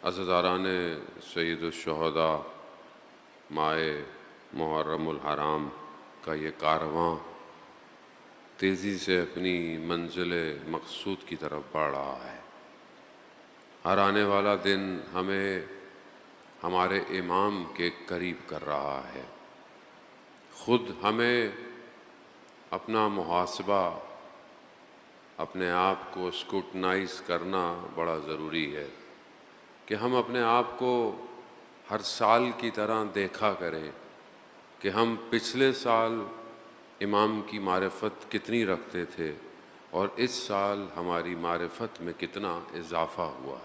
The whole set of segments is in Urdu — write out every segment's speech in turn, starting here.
عزاداران سید الشہداء ماہ محرم الحرام کا یہ کارواں تیزی سے اپنی منزل مقصود کی طرف بڑھ رہا ہے۔ ہر آنے والا دن ہمیں ہمارے امام کے قریب کر رہا ہے۔ خود ہمیں اپنا محاسبہ، اپنے آپ کو اسکروٹنائز کرنا بڑا ضروری ہے کہ ہم اپنے آپ کو ہر سال کی طرح دیکھا کریں کہ ہم پچھلے سال امام کی معرفت کتنی رکھتے تھے اور اس سال ہماری معرفت میں کتنا اضافہ ہوا،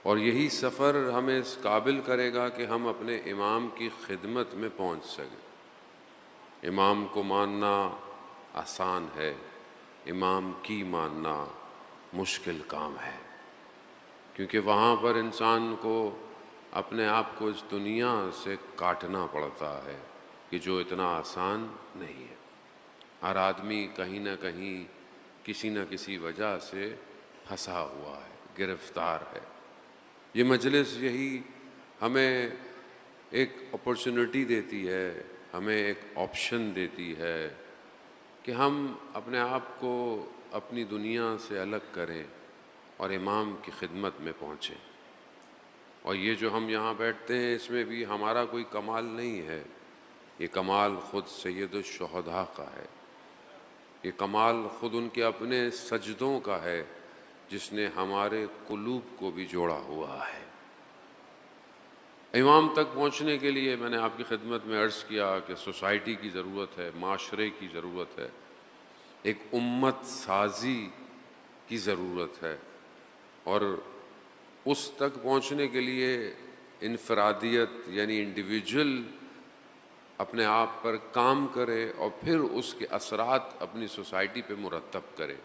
اور یہی سفر ہمیں اس قابل کرے گا کہ ہم اپنے امام کی خدمت میں پہنچ سکیں۔ امام کو ماننا آسان ہے، امام کی ماننا مشکل کام ہے، کیونکہ وہاں پر انسان کو اپنے آپ کو اس دنیا سے کاٹنا پڑتا ہے کہ جو اتنا آسان نہیں ہے۔ ہر آدمی کہیں نہ کہیں کسی نہ کسی وجہ سے پھنسا ہوا ہے، گرفتار ہے۔ یہ مجلس یہی ہمیں ایک اپرچونٹی دیتی ہے، ہمیں ایک آپشن دیتی ہے کہ ہم اپنے آپ کو اپنی دنیا سے الگ کریں اور امام کی خدمت میں پہنچیں۔ اور یہ جو ہم یہاں بیٹھتے ہیں اس میں بھی ہمارا کوئی کمال نہیں ہے، یہ کمال خود سید الشہداء کا ہے، یہ کمال خود ان کے اپنے سجدوں کا ہے جس نے ہمارے قلوب کو بھی جوڑا ہوا ہے۔ امام تک پہنچنے کے لیے میں نے آپ کی خدمت میں عرض کیا کہ سوسائٹی کی ضرورت ہے، معاشرے کی ضرورت ہے، ایک امت سازی کی ضرورت ہے، اور اس تک پہنچنے کے لیے انفرادیت یعنی انڈیویجول اپنے آپ پر کام کرے اور پھر اس کے اثرات اپنی سوسائٹی پہ مرتب کرے۔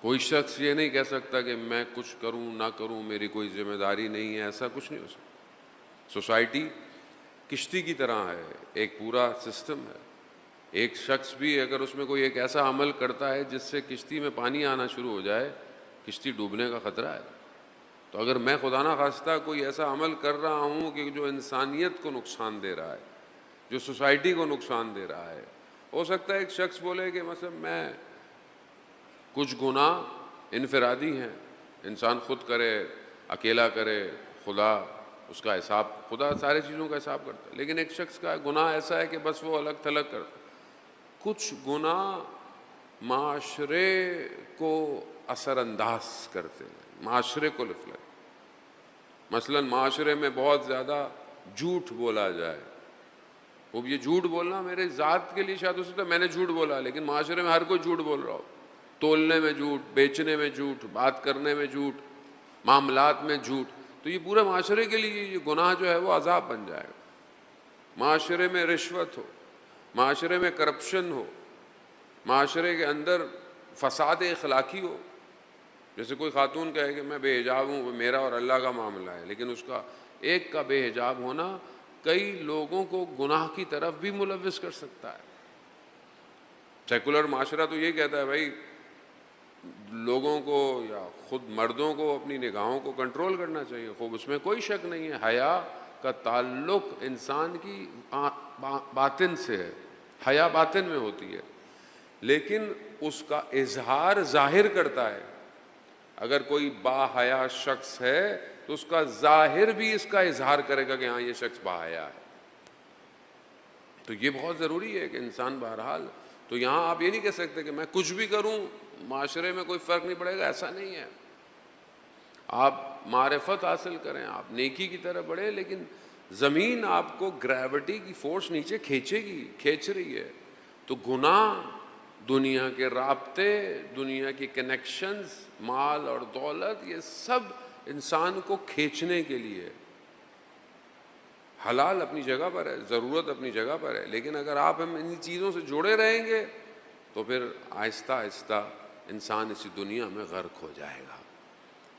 کوئی شخص یہ نہیں کہہ سکتا کہ میں کچھ کروں نہ کروں، میری کوئی ذمہ داری نہیں ہے، ایسا کچھ نہیں ہو سکتا۔ سوسائٹی کشتی کی طرح ہے، ایک پورا سسٹم ہے۔ ایک شخص بھی اگر اس میں کوئی ایک ایسا عمل کرتا ہے جس سے کشتی میں پانی آنا شروع ہو جائے، کشتی ڈوبنے کا خطرہ ہے۔ تو اگر میں خدا نہ خواستہ کوئی ایسا عمل کر رہا ہوں کہ جو انسانیت کو نقصان دے رہا ہے، جو سوسائٹی کو نقصان دے رہا ہے، ہو سکتا ہے ایک شخص بولے کہ مثلا میں کچھ گناہ انفرادی ہیں، انسان خود کرے، اکیلا کرے، خدا اس کا حساب، خدا سارے چیزوں کا حساب کرتا ہے، لیکن ایک شخص کا گناہ ایسا ہے کہ بس وہ الگ تھلگ کرتا ہے۔ کچھ گناہ معاشرے کو اثر انداز کرتے ہیں، معاشرے کو لفلے، مثلا معاشرے میں بہت زیادہ جھوٹ بولا جائے، وہ یہ جھوٹ بولنا میرے ذات کے لیے شاید ہو سکتا ہے میں نے جھوٹ بولا، لیکن معاشرے میں ہر کوئی جھوٹ بول رہا ہو، تولنے میں جھوٹ، بیچنے میں جھوٹ، بات کرنے میں جھوٹ، معاملات میں جھوٹ، تو یہ پورے معاشرے کے لیے یہ گناہ جو ہے وہ عذاب بن جائے گا۔ معاشرے میں رشوت ہو، معاشرے میں کرپشن ہو، معاشرے کے اندر فساد اخلاقی ہو، جیسے کوئی خاتون کہے کہ میں بے حجاب ہوں، وہ میرا اور اللہ کا معاملہ ہے، لیکن اس کا ایک کا بے حجاب ہونا کئی لوگوں کو گناہ کی طرف بھی ملوث کر سکتا ہے۔ سیکولر معاشرہ تو یہ کہتا ہے بھائی لوگوں کو یا خود مردوں کو اپنی نگاہوں کو کنٹرول کرنا چاہیے، خوب اس میں کوئی شک نہیں ہے، حیا کا تعلق انسان کی باطن سے ہے، حیا باطن میں ہوتی ہے، لیکن اس کا اظہار ظاہر کرتا ہے۔ اگر کوئی با حیا شخص ہے تو اس کا ظاہر بھی اس کا اظہار کرے گا کہ ہاں یہ شخص با حیا ہے۔ تو یہ بہت ضروری ہے کہ انسان بہرحال، تو یہاں آپ یہ نہیں کہہ سکتے کہ میں کچھ بھی کروں معاشرے میں کوئی فرق نہیں پڑے گا، ایسا نہیں ہے۔ آپ معرفت حاصل کریں، آپ نیکی کی طرف بڑھیں، لیکن زمین آپ کو گریوٹی کی فورس نیچے کھینچے گی، کھینچ رہی ہے۔ تو گناہ، دنیا کے رابطے، دنیا کی کنیکشنز، مال اور دولت، یہ سب انسان کو کھینچنے کے لیے، حلال اپنی جگہ پر ہے، ضرورت اپنی جگہ پر ہے، لیکن اگر آپ ہم ان چیزوں سے جڑے رہیں گے تو پھر آہستہ آہستہ انسان اسی دنیا میں غرق ہو جائے گا،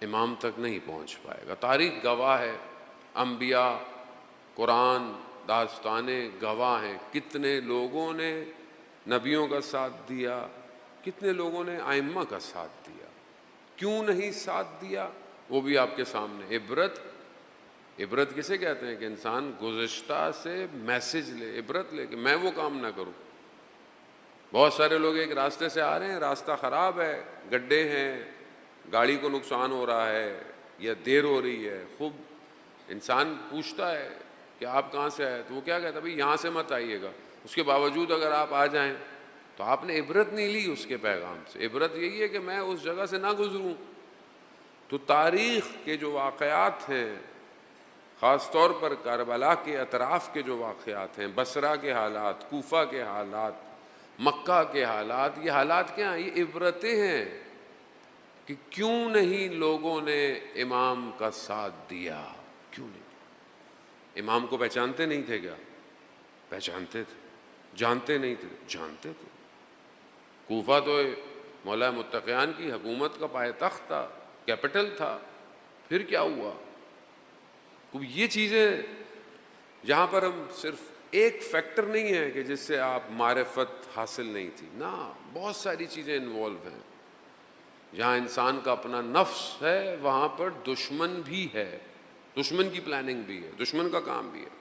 امام تک نہیں پہنچ پائے گا۔ تاریخ گواہ ہے، انبیاء، قرآن، داستانیں گواہ ہیں، کتنے لوگوں نے نبیوں کا ساتھ دیا، کتنے لوگوں نے ائمہ کا ساتھ دیا۔ کیوں نہیں ساتھ دیا؟ وہ بھی آپ کے سامنے. عبرت کسے کہتے ہیں؟ کہ انسان گزشتہ سے میسج لے، عبرت لے کہ میں وہ کام نہ کروں. بہت سارے لوگ ایک راستے سے آ رہے ہیں، راستہ خراب ہے، گڈھے ہیں، گاڑی کو نقصان ہو رہا ہے یا دیر ہو رہی ہے. خوب انسان پوچھتا ہے کہ آپ کہاں سے آئے، تو وہ کیا کہتا ہے؟ بھئی یہاں سے مت آئیے گا. اس کے باوجود اگر آپ آ جائیں تو آپ نے عبرت نہیں لی اس کے پیغام سے. عبرت یہی ہے کہ میں اس جگہ سے نہ گزروں. تو تاریخ کے جو واقعات ہیں، خاص طور پر کربلا کے اطراف کے جو واقعات ہیں، بصرہ کے حالات، کوفہ کے حالات، مکہ کے حالات، یہ حالات کیا ہیں؟ یہ عبرتیں ہیں کہ کیوں نہیں لوگوں نے امام کا ساتھ دیا. کیوں نہیں؟ امام کو پہچانتے نہیں تھے کیا؟ پہچانتے تھے. جانتے نہیں تھے؟ جانتے تھے. کوفہ تو مولا متقیان کی حکومت کا پائے تخت تھا، کیپٹل تھا. پھر کیا ہوا؟ یہ چیزیں جہاں پر ہم صرف ایک فیکٹر نہیں ہے کہ جس سے آپ معرفت حاصل نہیں تھی، نہ، بہت ساری چیزیں انوالو ہیں. جہاں انسان کا اپنا نفس ہے وہاں پر دشمن بھی ہے، دشمن کی پلاننگ بھی ہے، دشمن کا کام بھی ہے.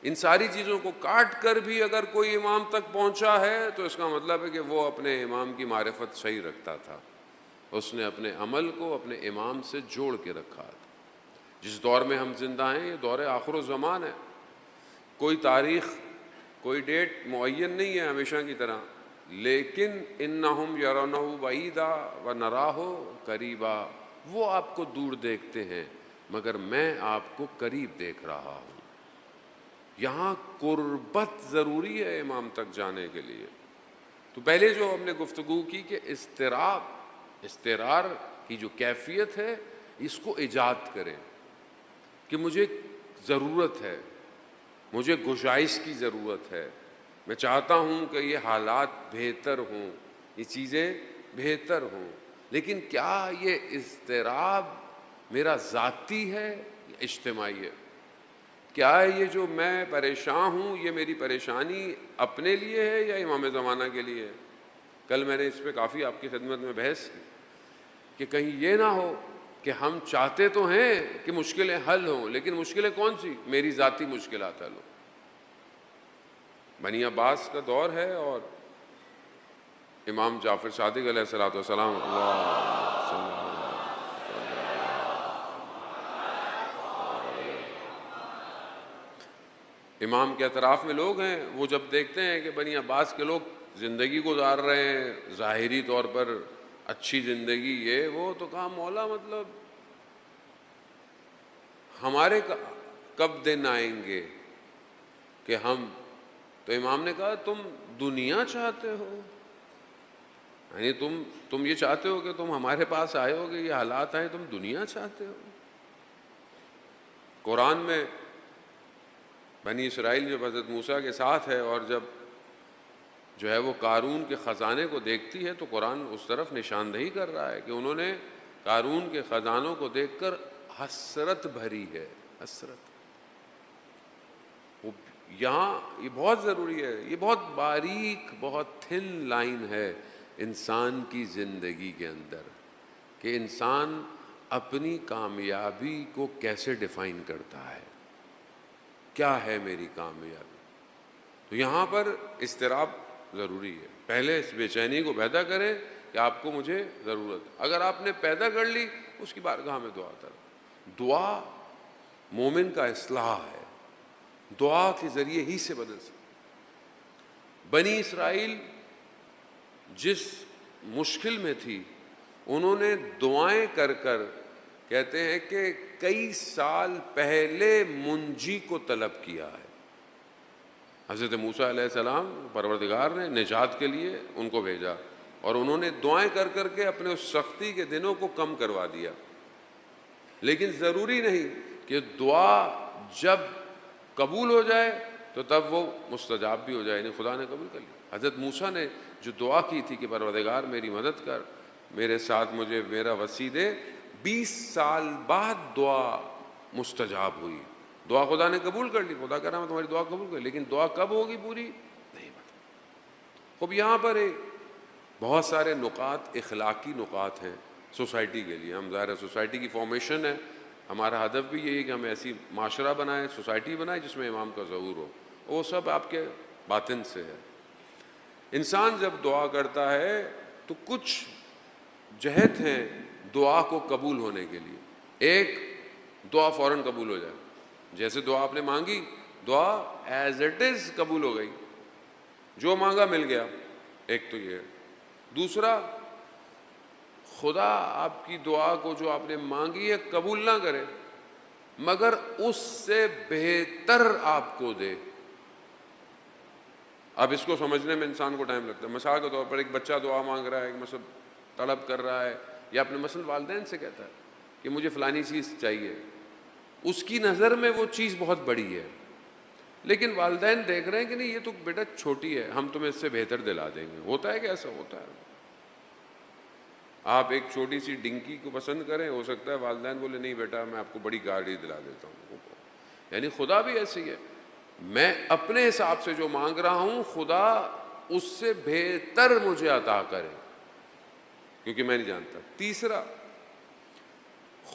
ان ساری چیزوں کو کاٹ کر بھی اگر کوئی امام تک پہنچا ہے تو اس کا مطلب ہے کہ وہ اپنے امام کی معرفت صحیح رکھتا تھا. اس نے اپنے عمل کو اپنے امام سے جوڑ کے رکھا تھا. جس دور میں ہم زندہ ہیں یہ دور آخر الزمان ہے. کوئی تاریخ، کوئی ڈیٹ معین نہیں ہے ہمیشہ کی طرح، لیکن انہم یرونہ بعیدا ونراہ قریبا. وہ آپ کو دور دیکھتے ہیں مگر میں آپ کو قریب دیکھ رہا ہوں. یہاں قربت ضروری ہے امام تک جانے کے لیے. تو پہلے جو ہم نے گفتگو کی کہ استقرار کی جو کیفیت ہے اس کو ایجاد کریں کہ مجھے ضرورت ہے، مجھے گشائش کی ضرورت ہے. میں چاہتا ہوں کہ یہ حالات بہتر ہوں، یہ چیزیں بہتر ہوں، لیکن کیا یہ اضطراب میرا ذاتی ہے یا اجتماعی ہے؟ کیا یہ جو میں پریشان ہوں یہ میری پریشانی اپنے لیے ہے یا امام زمانہ کے لیے ہے؟ کل میں نے اس پہ کافی آپ کی خدمت میں بحث کی کہ کہیں یہ نہ ہو کہ ہم چاہتے تو ہیں کہ مشکلیں حل ہوں، لیکن مشکلیں کون سی؟ میری ذاتی مشکلات حل ہوں. بنی عباس کا دور ہے اور امام جعفر صادق علیہ الصلوۃ والسلام امام کے اطراف میں لوگ ہیں. وہ جب دیکھتے ہیں کہ بنی عباس کے لوگ زندگی گزار رہے ہیں ظاہری طور پر اچھی زندگی، یہ وہ، تو کہا مولا مطلب ہمارے کب دن آئیں گے کہ ہم، تو امام نے کہا تم دنیا چاہتے ہو، یعنی تم یہ چاہتے ہو کہ تم ہمارے پاس آئے ہو کہ یہ حالات آئیں، تم دنیا چاہتے ہو. قرآن میں بنی اسرائیل جب حضرت موسیٰ کے ساتھ ہے اور جب جو ہے وہ قارون کے خزانے کو دیکھتی ہے تو قرآن اس طرف نشاندہی کر رہا ہے کہ انہوں نے قارون کے خزانوں کو دیکھ کر حسرت بھری ہے. حسرت یہاں یہ بہت ضروری ہے. یہ بہت باریک، بہت تھن لائن ہے انسان کی زندگی کے اندر کہ انسان اپنی کامیابی کو کیسے ڈیفائن کرتا ہے. کیا ہے میری کامیابی؟ تو یہاں پر اضطراب ضروری ہے. پہلے اس بے چینی کو پیدا کریں کہ آپ کو مجھے ضرورت ہے. اگر آپ نے پیدا کر لی اس کی بارگاہ میں دعا کریں. دعا مومن کا اصلاح ہے، دعا کے ذریعے ہی سے بدل سکتے. بنی اسرائیل جس مشکل میں تھی انہوں نے دعائیں کر کر کہتے ہیں کہ کئی سال پہلے منجی کو طلب کیا ہے. حضرت موسیٰ علیہ السلام پروردگار نے نجات کے لیے ان کو بھیجا اور انہوں نے دعائیں کر کر کے اپنے اس سختی کے دنوں کو کم کروا دیا. لیکن ضروری نہیں کہ دعا جب قبول ہو جائے تو تب وہ مستجاب بھی ہو جائے، یعنی خدا نے قبول کر لیا. حضرت موسیٰ نے جو دعا کی تھی کہ پروردگار میری مدد کر، میرے ساتھ مجھے میرا وسیع دے، 20 سال بعد دعا مستجاب ہوئی. دعا خدا نے قبول کر لی، خدا کہہ رہا میں تمہاری دعا قبول کر لی، لیکن دعا کب ہوگی پوری نہیں پتہ. اب یہاں پر بہت سارے نکات، اخلاقی نکات ہیں. سوسائٹی کے لیے. ہم ظاہر ہے سوسائٹی کی فارمیشن ہے, ہمارا ہدف بھی یہی ہے کہ ہم ایسی معاشرہ بنائیں, سوسائٹی بنائیں جس میں امام کا ظہور ہو. وہ سب آپ کے باطن سے ہے. انسان جب دعا کرتا ہے تو کچھ جہت ہیں دعا کو قبول ہونے کے لیے. ایک, دعا فوراً قبول ہو جائے. جیسے دعا آپ نے مانگی, دعا ایز اٹ از قبول ہو گئی, جو مانگا مل گیا. ایک تو یہ ہے. دوسرا, خدا آپ کی دعا کو جو آپ نے مانگی ہے قبول نہ کرے, مگر اس سے بہتر آپ کو دے. اب اس کو سمجھنے میں انسان کو ٹائم لگتا ہے. مثال کے طور پر ایک بچہ دعا مانگ رہا ہے, ایک مثلا طلب کر رہا ہے, یا اپنے مثلا والدین سے کہتا ہے کہ مجھے فلانی چیز چاہیے. اس کی نظر میں وہ چیز بہت بڑی ہے, لیکن والدین دیکھ رہے ہیں کہ نہیں یہ تو بیٹا چھوٹی ہے, ہم تمہیں اس سے بہتر دلا دیں گے. ہوتا ہے کہ ایسا ہوتا ہے؟ آپ ایک چھوٹی سی ڈنکی کو پسند کریں, ہو سکتا ہے والدین بولے نہیں بیٹا میں آپ کو بڑی گاڑی دلا دیتا ہوں. یعنی خدا بھی ایسی ہے, میں اپنے حساب سے جو مانگ رہا ہوں خدا اس سے بہتر مجھے عطا کرے, کیونکہ میں نہیں جانتا. تیسرا,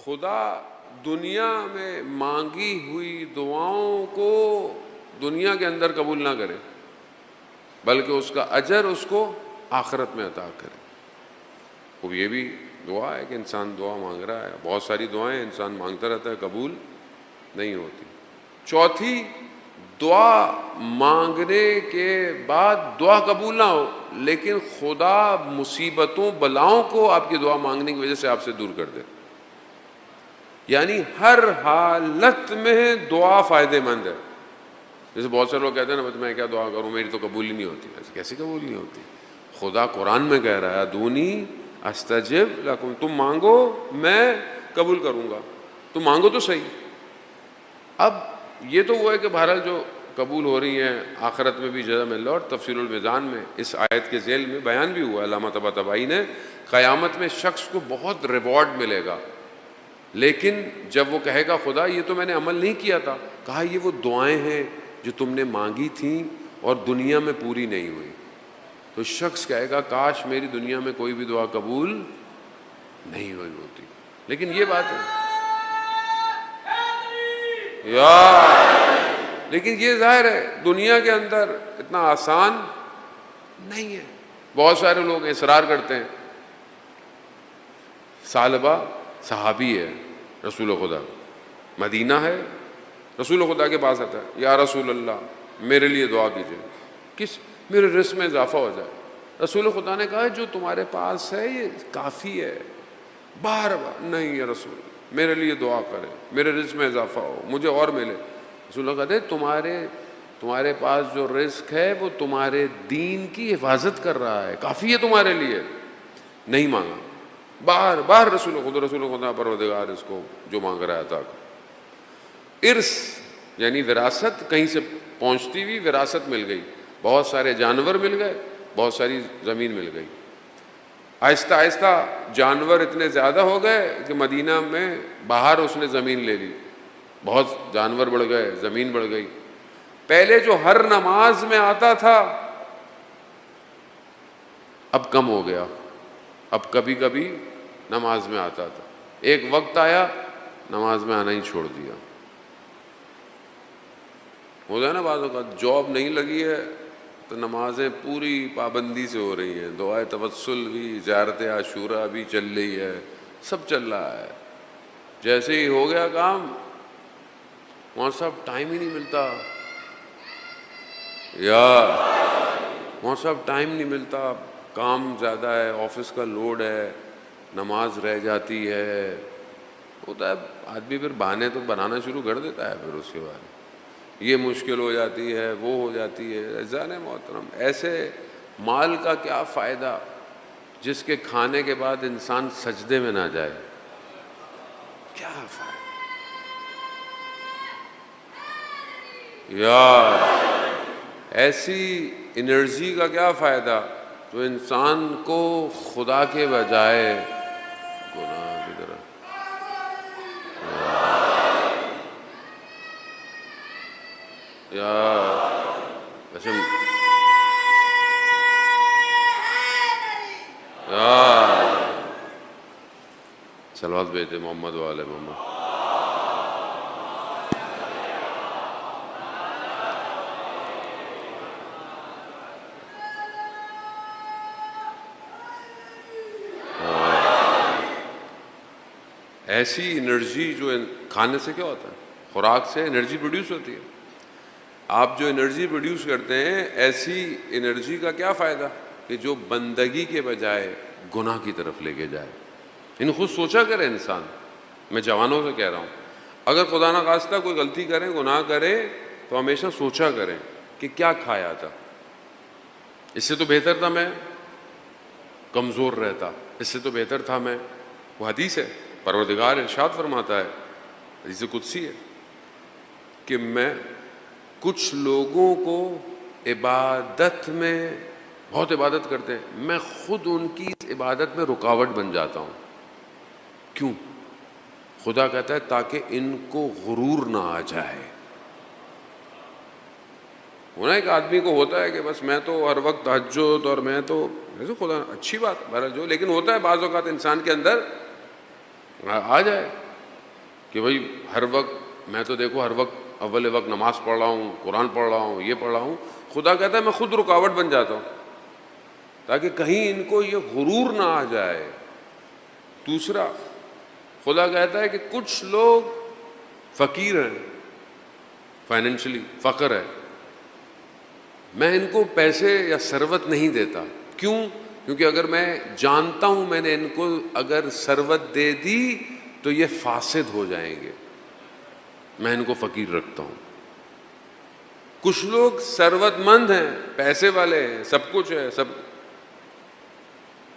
خدا دنیا میں مانگی ہوئی دعاؤں کو دنیا کے اندر قبول نہ کرے, بلکہ اس کا اجر اس کو آخرت میں عطا کرے. وہ یہ بھی دعا ہے کہ انسان دعا مانگ رہا ہے. بہت ساری دعائیں انسان مانگتا رہتا ہے, قبول نہیں ہوتی. چوتھی, دعا مانگنے کے بعد دعا قبول نہ ہو, لیکن خدا مصیبتوں بلاؤں کو آپ کی دعا مانگنے کی وجہ سے آپ سے دور کر دے. یعنی ہر حالت میں دعا فائدہ مند ہے. جیسے بہت سے لوگ کہتے ہیں نا میں کیا دعا کروں, میری تو قبول ہی نہیں ہوتی. ایسے کیسے قبول نہیں ہوتی؟ خدا قرآن میں کہہ رہا ہے ادونی استجب لکم, تم مانگو میں قبول کروں گا. تم مانگو تو صحیح. اب یہ تو وہ ہے کہ بہرحال جو قبول ہو رہی ہیں آخرت میں بھی جزا مل رہا. اور تفسیر المیزان میں اس آیت کے ذیل میں بیان بھی ہوا علامہ طباطبائی نے, قیامت میں شخص کو بہت ریوارڈ ملے گا, لیکن جب وہ کہے گا خدا یہ تو میں نے عمل نہیں کیا تھا, کہا یہ وہ دعائیں ہیں جو تم نے مانگی تھیں اور دنیا میں پوری نہیں ہوئی. تو شخص کہے گا کاش میری دنیا میں کوئی بھی دعا قبول نہیں ہوئی ہوتی. لیکن یہ بات ہے لیکن یہ ظاہر ہے دنیا کے اندر اتنا آسان نہیں ہے. بہت سارے لوگ اصرار کرتے ہیں. ثعلبہ صحابی ہے, رسول خدا, مدینہ ہے, رسول خدا کے پاس آتا ہے, یا رسول اللہ میرے لیے دعا کیجئے, کس میرے رزق میں اضافہ ہو جائے. رسول خدا نے کہا جو تمہارے پاس ہے یہ کافی ہے. بار بار نہیں یا رسول میرے لیے دعا کرے, میرے رزق میں اضافہ ہو, مجھے اور ملے. رسول اللہ کہتے تمہارے پاس جو رزق ہے وہ تمہارے دین کی حفاظت کر رہا ہے, کافی ہے تمہارے لیے. نہیں مانگا, بار بار رسول خدا پروردگار اس کو جو مانگ رہا تھا. ارث یعنی وراثت, کہیں سے پہنچتی ہوئی وراثت مل گئی. بہت سارے جانور مل گئے, بہت ساری زمین مل گئی. آہستہ آہستہ جانور اتنے زیادہ ہو گئے کہ مدینہ میں باہر اس نے زمین لے لی. بہت جانور بڑھ گئے, زمین بڑھ گئی. پہلے جو ہر نماز میں آتا تھا اب کم ہو گیا, اب کبھی کبھی نماز میں آتا تھا. ایک وقت آیا نماز میں آنا ہی چھوڑ دیا. ہوتا ہے نا بعض اوقات جاب نہیں لگی ہے تو نمازیں پوری پابندی سے ہو رہی ہیں, دعائے توسل بھی, زیارت عاشورہ بھی چل رہی ہے, سب چل رہا ہے. جیسے ہی ہو گیا کام وہاں صاحب ٹائم ہی نہیں ملتا, یا وہاں صاحب ٹائم نہیں ملتا, کام زیادہ ہے, آفس کا لوڈ ہے, نماز رہ جاتی ہے. ہوتا ہے آدمی پھر بہانے تو بنانا شروع کر دیتا ہے. پھر اس کے بعد یہ مشکل ہو جاتی ہے, وہ ہو جاتی ہے. جان محترم, ایسے مال کا کیا فائدہ جس کے کھانے کے بعد انسان سجدے میں نہ جائے؟ کیا فائدہ یا ایسی انرجی کا کیا فائدہ جو انسان کو خدا کے بجائے گناہ کی طرف. یا ویسے صلوات بھیجتے محمد والے محمد. ایسی انرجی جو کھانے سے کیا ہوتا ہے، خوراک سے انرجی پروڈیوس ہوتی ہے. آپ جو انرجی پروڈیوس کرتے ہیں، ایسی انرجی کا کیا فائدہ کہ جو بندگی کے بجائے گناہ کی طرف لے کے جائے. خود سوچا کرے انسان. میں جوانوں سے کہہ رہا ہوں، اگر خدا نخواستہ کوئی غلطی کریں، گناہ کریں، تو ہمیشہ سوچا کریں کہ کیا کھایا تھا. اس سے تو بہتر تھا میں کمزور رہتا، اس سے تو بہتر تھا میں. وہ حدیث ہے، پروردگار ارشاد فرماتا ہے، حدیث قدسی ہے، کہ میں کچھ لوگوں کو عبادت میں بہت عبادت کرتے ہیں، میں خود ان کی اس عبادت میں رکاوٹ بن جاتا ہوں. کیوں؟ خدا کہتا ہے تاکہ ان کو غرور نہ آ جائے. ہونا ایک آدمی کو ہوتا ہے کہ بس میں تو ہر وقت تہجد اور میں تو خدا اچھی بات بہرحال جو، لیکن ہوتا ہے بعض اوقات انسان کے اندر آ جائے کہ بھئی ہر وقت میں تو دیکھو ہر وقت اول وقت نماز پڑھ رہا ہوں، قرآن پڑھ رہا ہوں، یہ پڑھ رہا ہوں. خدا کہتا ہے میں خود رکاوٹ بن جاتا ہوں تاکہ کہیں ان کو یہ غرور نہ آ جائے. دوسرا، خدا کہتا ہے کہ کچھ لوگ فقیر ہیں، فائنینشلی فقر ہے، میں ان کو پیسے یا ثروت نہیں دیتا. کیوں؟ کیونکہ اگر میں جانتا ہوں میں نے ان کو اگر ثروت دے دی تو یہ فاسد ہو جائیں گے، میں ان کو فقیر رکھتا ہوں. کچھ لوگ ثروت مند ہیں، پیسے والے ہیں، سب کچھ ہے، سب،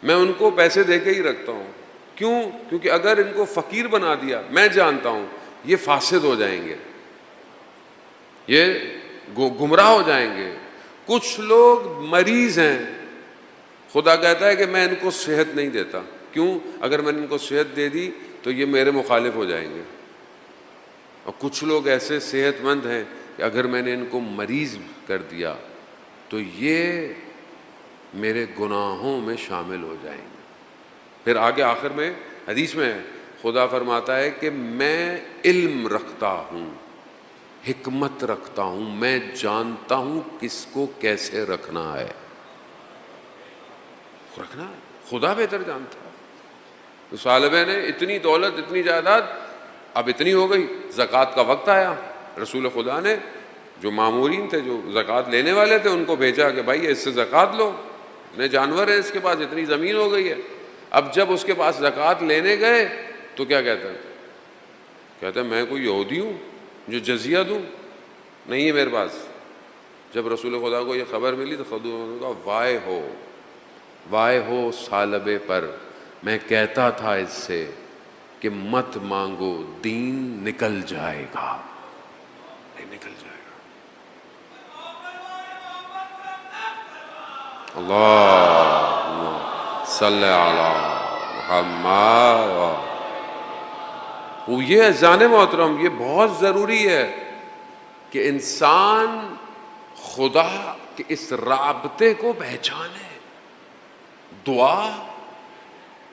میں ان کو پیسے دے کے ہی رکھتا ہوں. کیوں؟ کیونکہ اگر ان کو فقیر بنا دیا، میں جانتا ہوں یہ فاسد ہو جائیں گے، یہ گمراہ ہو جائیں گے. کچھ لوگ مریض ہیں، خدا کہتا ہے کہ میں ان کو صحت نہیں دیتا. کیوں؟ اگر میں نے ان کو صحت دے دی تو یہ میرے مخالف ہو جائیں گے. اور کچھ لوگ ایسے صحت مند ہیں کہ اگر میں نے ان کو مریض کر دیا تو یہ میرے گناہوں میں شامل ہو جائیں گے. پھر آگے آخر میں حدیث میں خدا فرماتا ہے کہ میں علم رکھتا ہوں، حکمت رکھتا ہوں، میں جانتا ہوں کس کو کیسے رکھنا ہے. خدا بہتر جانتا ہے. تو صالبہ نے اتنی دولت، اتنی جائیداد، اب اتنی ہو گئی، زکوٰۃ کا وقت آیا. رسول خدا نے جو مامورین تھے، جو زکوٰۃ لینے والے تھے، ان کو بھیجا کہ بھائی اس سے زکوٰۃ لو، اتنے جانور ہیں اس کے پاس، اتنی زمین ہو گئی ہے. اب جب اس کے پاس زکوٰۃ لینے گئے تو کیا کہتا ہے؟ کہتا ہے میں کوئی یہودی ہوں جو جزیہ دوں؟ نہیں ہے میرے پاس. جب رسول خدا کو یہ خبر ملی تو خدا نے کہا وائے ہو صالبے پر، میں کہتا تھا اس سے کہ مت مانگو، دین نکل جائے گا. نہیں نکل جائے گا. اللہم صلی علی محمد. وہ یہ اذان محترم، یہ بہت ضروری ہے کہ انسان خدا کے اس رابطے کو پہچانے. دعا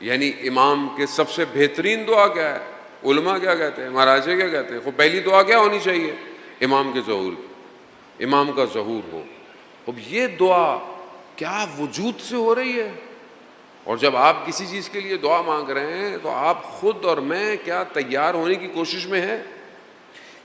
یعنی امام کے سب سے بہترین دعا کیا ہے؟ علماء کیا کہتے ہیں، مہاراجے کیا کہتے ہیں؟ وہ پہلی دعا کیا ہونی چاہیے؟ امام کے ظہور کی، امام کا ظہور ہو. اب یہ دعا کیا وجود سے ہو رہی ہے؟ اور جب آپ کسی چیز کے لیے دعا مانگ رہے ہیں تو آپ خود اور میں کیا تیار ہونے کی کوشش میں ہیں؟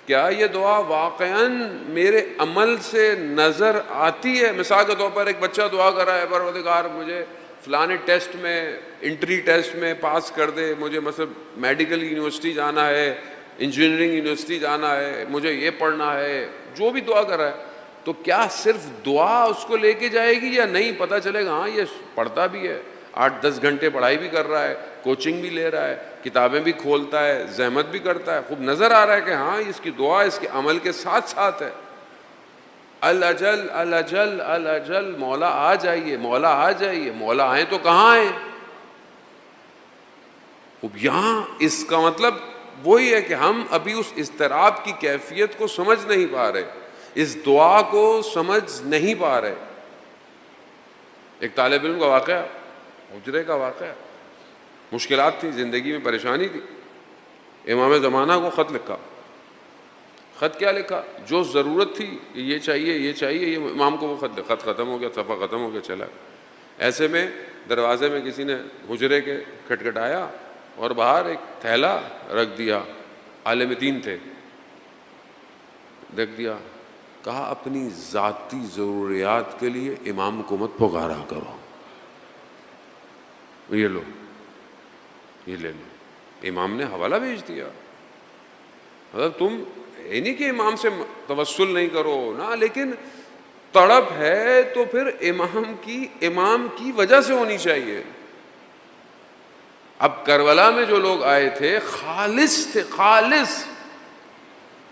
کیا یہ دعا واقعاً میرے عمل سے نظر آتی ہے؟ مثال کے طور پر ایک بچہ دعا کر رہا ہے، پروردگار مجھے فلانے ٹیسٹ میں، انٹری ٹیسٹ میں پاس کر دے، مجھے مثلا میڈیکل یونیورسٹی جانا ہے، انجینئرنگ یونیورسٹی جانا ہے، مجھے یہ پڑھنا ہے، جو بھی دعا کر رہا ہے. تو کیا صرف دعا اس کو لے کے جائے گی یا نہیں؟ پتہ چلے گا ہاں یہ پڑھتا بھی ہے، 8-10 گھنٹے پڑھائی بھی کر رہا ہے، کوچنگ بھی لے رہا ہے، کتابیں بھی کھولتا ہے، زحمت بھی کرتا ہے، خوب نظر آ رہا ہے کہ ہاں اس کی دعا اس کے عمل کے ساتھ ساتھ ہے. الاجل الاجل الاجل، مولا آ جائیے، مولا آ جائیے. مولا آئیں تو کہاں آئیں؟ اب یہاں اس کا مطلب وہی ہے کہ ہم ابھی اس اضطراب کی کیفیت کو سمجھ نہیں پا رہے، اس دعا کو سمجھ نہیں پا رہے. ایک طالب علم کا واقعہ، حجرے کا واقعہ. مشکلات تھی زندگی میں، پریشانی تھی. امام زمانہ کو خط لکھا. خط کیا لکھا؟ جو ضرورت تھی کہ یہ چاہیے یہ چاہیے، یہ امام کو وہ خط ختم ہو گیا، صفحہ ختم ہو گیا، چلا. ایسے میں دروازے میں کسی نے حجرے کے کھٹکھٹایا اور باہر ایک تھیلا رکھ دیا. عالم دین تھے، رکھ دیا. کہا اپنی ذاتی ضروریات کے لیے امام کو مت پکارا کرو، یہ لو، یہ لے لو. امام نے حوالہ بھیج دیا. مطلب تم یہ نہیں کہ امام سے توسل نہیں کرو نا، لیکن تڑپ ہے تو پھر امام کی وجہ سے ہونی چاہیے. اب کربلا میں جو لوگ آئے تھے خالص تھے، خالص.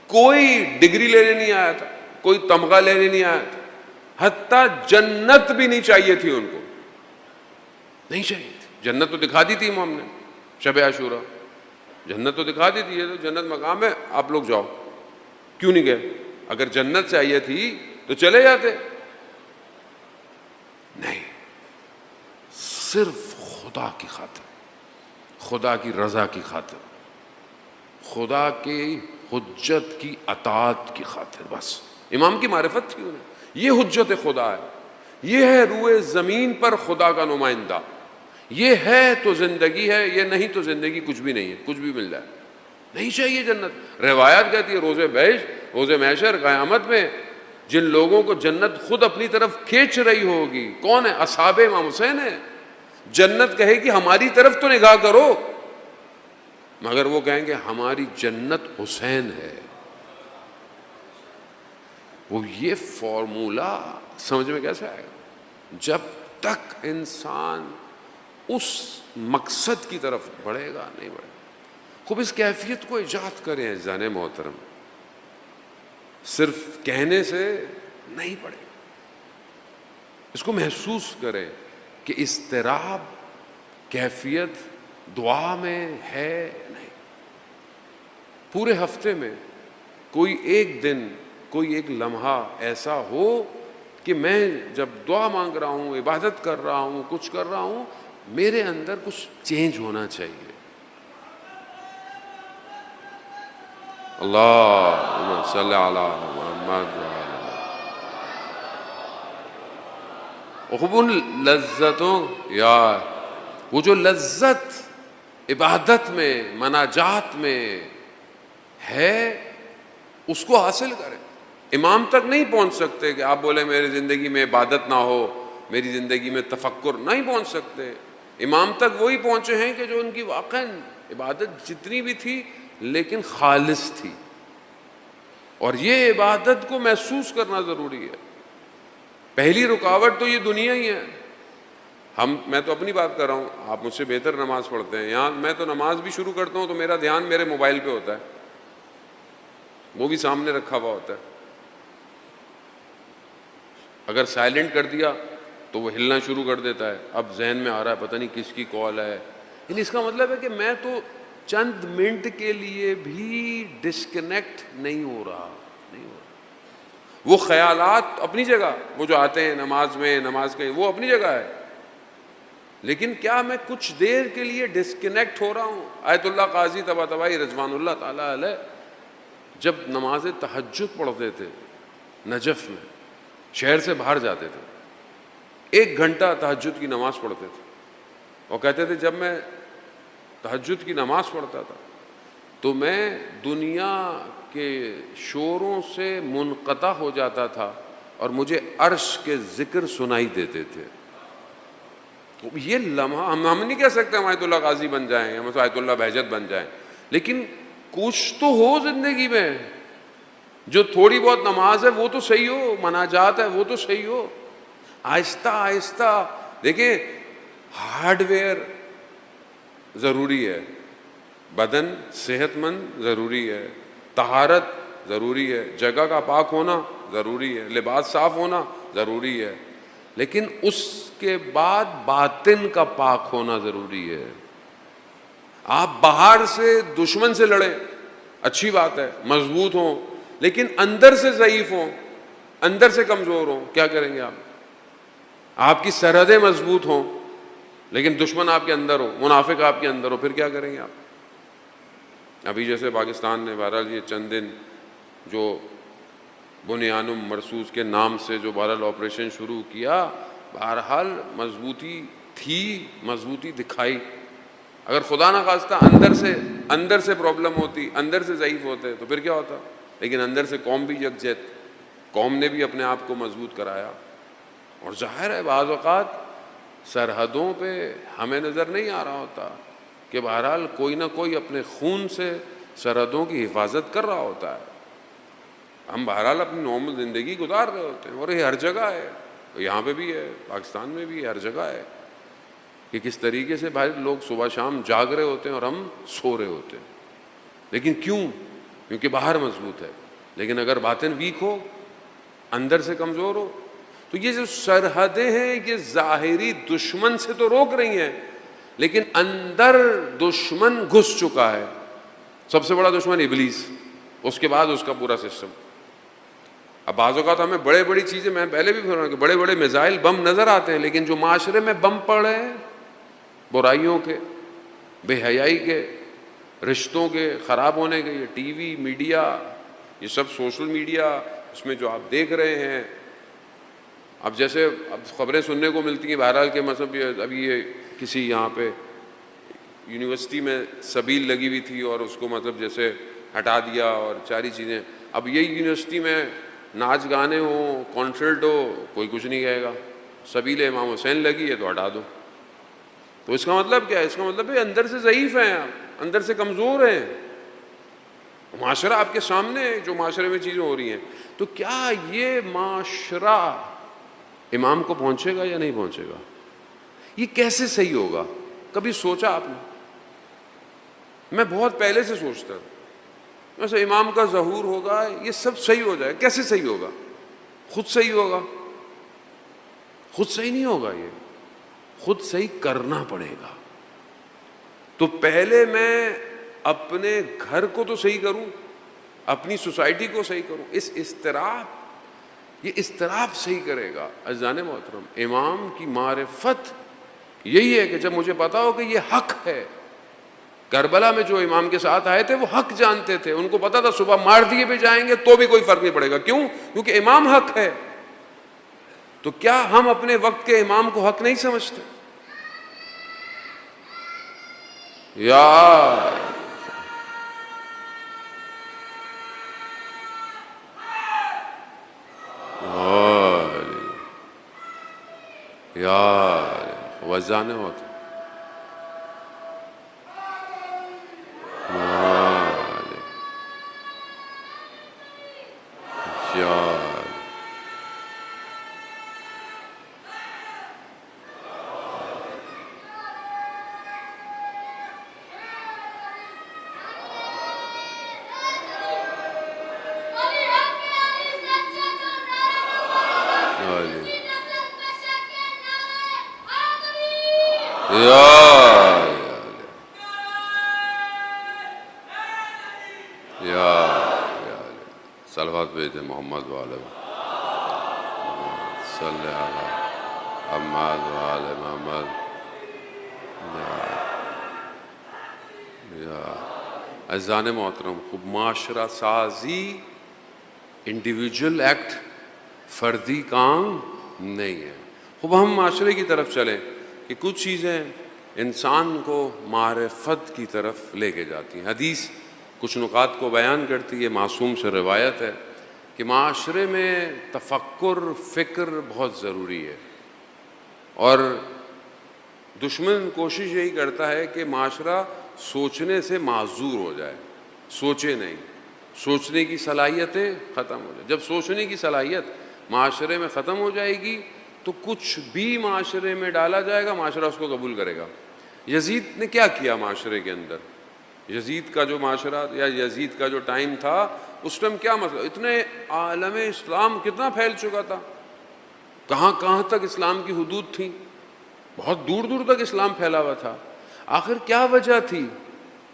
کوئی ڈگری لینے نہیں آیا تھا، کوئی تمغہ لینے نہیں آیا تھا، حتیٰ جنت بھی نہیں چاہیے تھی ان کو، نہیں چاہیے تھی. جنت تو دکھا دی تھی امام نے شب عاشورہ، جنت تو دکھا دی تھی، یہ تو جنت مقام ہے، آپ لوگ جاؤ. کیوں نہیں گئے؟ اگر جنت چاہیے تھی تو چلے جاتے. نہیں، صرف خدا کی خاطر، خدا کی رضا کی خاطر، خدا کی حجت کی اطاعت کی خاطر، بس. امام کی معرفت تھی انہیں. یہ حجت خدا ہے، یہ ہے روئے زمین پر خدا کا نمائندہ. یہ ہے تو زندگی ہے، یہ نہیں تو زندگی کچھ بھی نہیں ہے. کچھ بھی مل جائے نہیں چاہیے جنت. روایات کہتی ہے روز محشر قیامت میں جن لوگوں کو جنت خود اپنی طرف کھینچ رہی ہوگی، کون ہے؟ اصحاب امام حسین ہے. جنت کہے گی ہماری طرف تو نگاہ کرو، مگر وہ کہیں گے ہماری جنت حسین ہے. وہ یہ فارمولا سمجھ میں کیسے آئے گا؟ جب تک انسان اس مقصد کی طرف بڑھے گا نہیں بڑھے گا. خوب اس کیفیت کو ایجاد کریں اذان محترم، صرف کہنے سے نہیں پڑے گا. اس کو محسوس کریں کہ اضطراب کیفیت دعا میں ہے نہیں. پورے ہفتے میں کوئی ایک دن، کوئی ایک لمحہ ایسا ہو کہ میں جب دعا مانگ رہا ہوں، عبادت کر رہا ہوں، کچھ کر رہا ہوں، میرے اندر کچھ چینج ہونا چاہیے. اللہم صلی علی محمد. خوب لذتوں یا وہ جو لذت عبادت میں، مناجات میں ہے، اس کو حاصل کریں. امام تک نہیں پہنچ سکتے کہ آپ بولیں میری زندگی میں عبادت نہ ہو، میری زندگی میں تفکر، نہیں پہنچ سکتے. امام تک وہی پہنچے ہیں کہ جو ان کی واقعاً عبادت جتنی بھی تھی لیکن خالص تھی. اور یہ عبادت کو محسوس کرنا ضروری ہے. پہلی رکاوٹ تو یہ دنیا ہی ہے. میں تو اپنی بات کر رہا ہوں، آپ مجھ سے بہتر نماز پڑھتے ہیں. یہاں میں تو نماز بھی شروع کرتا ہوں تو میرا دھیان میرے موبائل پہ ہوتا ہے، وہ بھی سامنے رکھا ہوا ہوتا ہے. اگر سائلنٹ کر دیا تو وہ ہلنا شروع کر دیتا ہے. اب ذہن میں آ رہا ہے پتہ نہیں کس کی کال ہے. یعنی اس کا مطلب ہے کہ میں تو چند منٹ کے لیے بھی ڈسکنیکٹ نہیں ہو رہا. وہ خیالات اپنی جگہ، وہ جو آتے ہیں نماز میں، نماز کے وہ اپنی جگہ ہے، لیکن کیا میں کچھ دیر کے لیے ڈسکنیکٹ ہو رہا ہوں؟ آیت اللہ قاضی طباطبائی رضوان اللہ تعالیٰ علیہ جب نماز تہجد پڑھتے تھے نجف میں، شہر سے باہر جاتے تھے، 1 گھنٹہ تہجد کی نماز پڑھتے تھے، اور کہتے تھے جب میں تہجد کی نماز پڑھتا تھا تو میں دنیا کے شوروں سے منقطع ہو جاتا تھا اور مجھے عرش کے ذکر سنائی دیتے تھے. یہ لمحہ ہم نہیں کہہ سکتے ہم آیت اللہ غازی بن جائیں، ہم آیت اللہ بہجت بن جائیں، لیکن کچھ تو ہو زندگی میں. جو تھوڑی بہت نماز ہے وہ تو صحیح ہو، مناجات ہے وہ تو صحیح ہو. آہستہ آہستہ دیکھیں، ہارڈ ویئر ضروری ہے، بدن صحت مند ضروری ہے، طہارت ضروری ہے، جگہ کا پاک ہونا ضروری ہے، لباس صاف ہونا ضروری ہے، لیکن اس کے بعد باطن کا پاک ہونا ضروری ہے. آپ باہر سے دشمن سے لڑیں، اچھی بات ہے، مضبوط ہوں، لیکن اندر سے ضعیف ہوں، اندر سے کمزور ہوں، کیا کریں گے آپ؟ آپ کی سرحدیں مضبوط ہوں لیکن دشمن آپ کے اندر ہو، منافق آپ کے اندر ہو، پھر کیا کریں گے آپ؟ ابھی جیسے پاکستان نے بہرحال یہ چند دن جو بنیانم مرصوص کے نام سے جو بہرحال آپریشن شروع کیا، بہرحال مضبوطی تھی، مضبوطی دکھائی. اگر خدا نہ خواستہ اندر سے پرابلم ہوتی، اندر سے ضعیف ہوتے تو پھر کیا ہوتا؟ لیکن اندر سے قوم بھی یکجہت، قوم نے بھی اپنے آپ کو مضبوط کرایا. اور ظاہر ہے بعض اوقات سرحدوں پہ ہمیں نظر نہیں آ رہا ہوتا کہ بہرحال کوئی نہ کوئی اپنے خون سے سرحدوں کی حفاظت کر رہا ہوتا ہے. ہم بہرحال اپنی نارمل زندگی گزار رہے ہوتے ہیں، اور یہ ہر جگہ ہے، یہاں پہ بھی ہے، پاکستان میں بھی ہے، ہر جگہ ہے کہ کس طریقے سے بھائی لوگ صبح شام جاگ رہے ہوتے ہیں اور ہم سو رہے ہوتے ہیں. لیکن کیوں؟ کیونکہ باہر مضبوط ہے، لیکن اگر باطن ویک ہو، اندر سے کمزور ہو، تو یہ جو سرحدیں ہیں یہ ظاہری دشمن سے تو روک رہی ہیں، لیکن اندر دشمن گھس چکا ہے. سب سے بڑا دشمن ابلیس، اس کے بعد اس کا پورا سسٹم. اب بعض اوقات ہمیں بڑی چیزیں، میں پہلے بھی بول رہا ہوں کہ بڑے میزائل بم نظر آتے ہیں، لیکن جو معاشرے میں بم پڑ رہے ہیں، برائیوں کے، بے حیائی کے، رشتوں کے خراب ہونے کے، یہ ٹی وی میڈیا، یہ سب سوشل میڈیا، اس میں جو آپ دیکھ رہے ہیں. اب جیسے خبریں سننے کو ملتی ہیں بہرحال کہ مطلب ابھی یہ کسی یہاں پہ یونیورسٹی میں سبیل لگی ہوئی تھی اور اس کو مطلب جیسے ہٹا دیا اور ساری چیزیں. اب یہی یونیورسٹی میں ناچ گانے ہوں، کانسرٹ ہو، کوئی کچھ نہیں کہے گا. سبیل امام حسین لگی ہے تو ہٹا دو. تو اس کا مطلب کیا ہے؟ اس کا مطلب ہے اندر سے ضعیف ہیں آپ، اندر سے کمزور ہیں. معاشرہ آپ کے سامنے ہے، جو معاشرے میں چیزیں ہو رہی ہیں. تو کیا یہ معاشرہ امام کو پہنچے گا یا نہیں پہنچے گا؟ یہ کیسے صحیح ہوگا؟ کبھی سوچا آپ نے؟ میں بہت پہلے سے سوچتا تھا ویسے امام کا ظہور ہوگا، یہ سب صحیح ہو جائے. کیسے صحیح ہوگا؟ خود صحیح ہوگا؟ خود صحیح نہیں ہوگا، یہ خود صحیح کرنا پڑے گا. تو پہلے میں اپنے گھر کو تو صحیح کروں، اپنی سوسائٹی کو صحیح کروں. اس اضطراب، یہ اضطراب صحیح کرے گا. عزیزان محترم، امام کی معرفت یہی ہے کہ جب مجھے پتا ہو کہ یہ حق ہے. کربلا میں جو امام کے ساتھ آئے تھے وہ حق جانتے تھے، ان کو پتا تھا صبح مار دیے بھی جائیں گے تو بھی کوئی فرق نہیں پڑے گا. کیوں؟ کیونکہ امام حق ہے. تو کیا ہم اپنے وقت کے امام کو حق نہیں سمجھتے؟ یا وزانے ہوتے صلوات بھیجے محمد والے صلی علی محمد والے محمد. عزیزان محترم، خوب معاشرہ سازی انڈیویجول ایکٹ، فردی کام نہیں ہے. خوب ہم معاشرے کی طرف چلیں کہ کچھ چیزیں انسان کو معرفت کی طرف لے کے جاتی ہیں. حدیث کچھ نکات کو بیان کرتی ہے، معصوم سے روایت ہے کہ معاشرے میں تفکر، فکر بہت ضروری ہے. اور دشمن کوشش یہی کرتا ہے کہ معاشرہ سوچنے سے معذور ہو جائے، سوچے نہیں، سوچنے کی صلاحیتیں ختم ہو جائیں. جب سوچنے کی صلاحیت معاشرے میں ختم ہو جائے گی تو کچھ بھی معاشرے میں ڈالا جائے گا، معاشرہ اس کو قبول کرے گا. یزید نے کیا کیا معاشرے کے اندر؟ یزید کا جو معاشرہ یا یزید کا جو ٹائم تھا، اس ٹائم کیا مسئلہ، اتنے عالم اسلام کتنا پھیل چکا تھا، کہاں کہاں تک اسلام کی حدود تھیں، بہت دور دور تک اسلام پھیلا ہوا تھا. آخر کیا وجہ تھی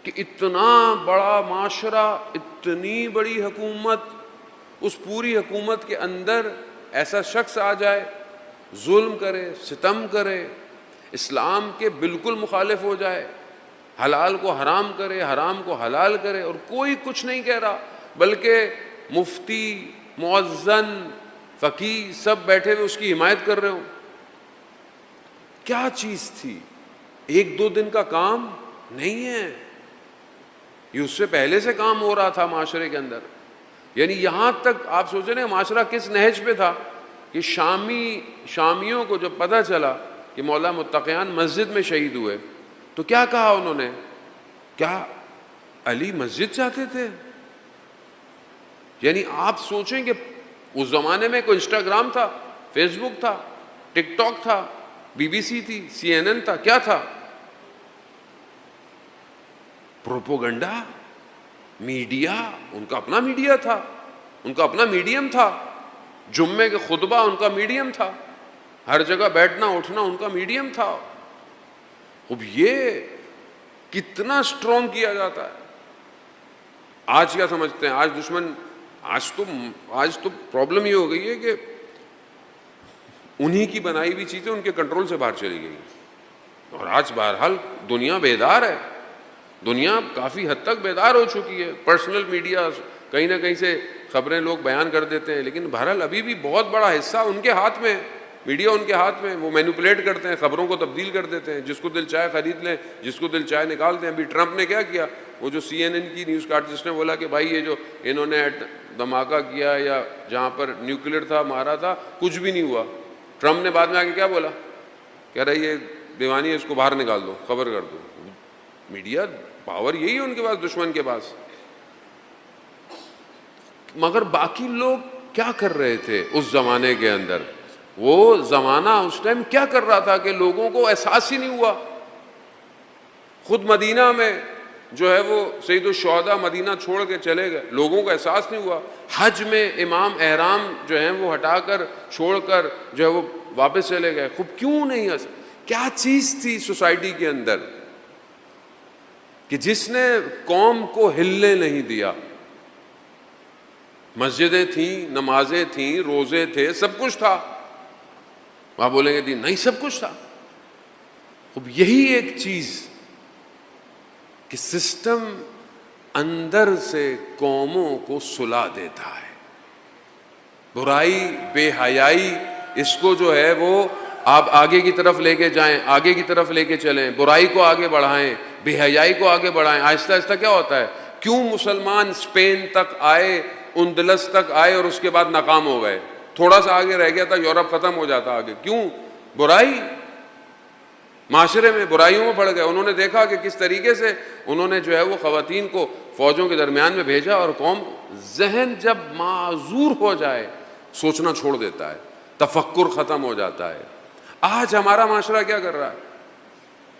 کہ اتنا بڑا معاشرہ، اتنی بڑی حکومت، اس پوری حکومت کے اندر ایسا شخص آ جائے، ظلم کرے، ستم کرے، اسلام کے بالکل مخالف ہو جائے، حلال کو حرام کرے، حرام کو حلال کرے، اور کوئی کچھ نہیں کہہ رہا، بلکہ مفتی، مؤذن، فقیہ سب بیٹھے ہوئے اس کی حمایت کر رہے ہوں۔ کیا چیز تھی؟ ایک دو دن کا کام نہیں ہے، یہ اس سے پہلے سے کام ہو رہا تھا معاشرے کے اندر۔ یعنی یہاں تک آپ سوچیں نا معاشرہ کس نہج پہ تھا کہ شامیوں کو جب پتہ چلا کہ مولا متقیان مسجد میں شہید ہوئے تو کیا کہا انہوں نے؟ کیا علی مسجد چاہتے تھے؟ یعنی آپ سوچیں کہ اس زمانے میں کوئی انسٹاگرام تھا، فیس بک تھا، ٹک ٹاک تھا، BBC تھی، CNN تھا، کیا تھا؟ پروپوگنڈا، میڈیا، ان کا اپنا میڈیا تھا، ان کا اپنا میڈیم تھا، جمعے کے خطبہ ان کا میڈیم تھا، ہر جگہ بیٹھنا اٹھنا ان کا میڈیم تھا۔ اب یہ کتنا اسٹرانگ کیا جاتا ہے۔ آج کیا سمجھتے ہیں؟ آج دشمن، آج تو پرابلم یہ ہو گئی ہے کہ انہی کی بنائی ہوئی چیزیں ان کے کنٹرول سے باہر چلی گئی، اور آج بہرحال دنیا بیدار ہے، دنیا کافی حد تک بیدار ہو چکی ہے۔ پرسنل میڈیا کہیں نہ کہیں سے خبریں لوگ بیان کر دیتے ہیں، لیکن بہرحال ابھی بھی بہت بڑا حصہ ان کے ہاتھ میں، میڈیا ان کے ہاتھ میں، وہ مینوپولیٹ کرتے ہیں، خبروں کو تبدیل کر دیتے ہیں، جس کو دل چاہے خرید لیں، جس کو دل چاہے نکال دیں۔ ابھی ٹرمپ نے کیا کیا؟ وہ جو CNN کی نیوز کارٹسٹ نے بولا کہ بھائی یہ جو انہوں نے دھماکہ کیا یا جہاں پر نیوکلیر تھا مارا تھا، کچھ بھی نہیں ہوا۔ ٹرمپ نے بعد میں آ کے کیا بولا؟ کہہ رہا یہ دیوانی ہے، اس کو باہر نکال دو، خبر کر دو۔ میڈیا پاور یہی ہے ان کے پاس، دشمن کے پاس۔ مگر باقی لوگ کیا کر رہے تھے اس زمانے کے اندر؟ وہ زمانہ اس ٹائم کیا کر رہا تھا کہ لوگوں کو احساس ہی نہیں ہوا۔ خود مدینہ میں جو ہے وہ سید الشہداء مدینہ چھوڑ کے چلے گئے، لوگوں کو احساس نہیں ہوا۔ حج میں امام احرام جو ہیں وہ ہٹا کر چھوڑ کر جو ہے وہ واپس چلے گئے۔ خوب کیوں نہیں؟ کیا چیز تھی سوسائٹی کے اندر کہ جس نے قوم کو ہلنے نہیں دیا؟ مسجدیں تھیں، نمازیں تھیں، روزے تھے، سب کچھ تھا۔ وہاں بولیں گے دین نہیں، سب کچھ تھا۔ اب یہی ایک چیز کہ سسٹم اندر سے قوموں کو سلا دیتا ہے۔ برائی، بے حیائی، اس کو جو ہے وہ آپ آگے کی طرف لے کے جائیں، آگے کی طرف لے کے چلیں، برائی کو آگے بڑھائیں، بے حیائی کو آگے بڑھائیں۔ آہستہ آہستہ کیا ہوتا ہے؟ کیوں مسلمان اسپین تک آئے، اندلس تک آئے اور اس کے بعد ناکام ہو گئے؟ تھوڑا سا آگے رہ گیا تھا، یورپ ختم ہو جاتا آگے۔ کیوں؟ برائی، معاشرے میں برائیوں میں پڑ گئے۔ انہوں نے دیکھا کہ کس طریقے سے انہوں نے جو ہے وہ خواتین کو فوجوں کے درمیان میں بھیجا، اور قوم ذہن جب معذور ہو جائے سوچنا چھوڑ دیتا ہے، تفکر ختم ہو جاتا ہے۔ آج ہمارا معاشرہ کیا کر رہا ہے؟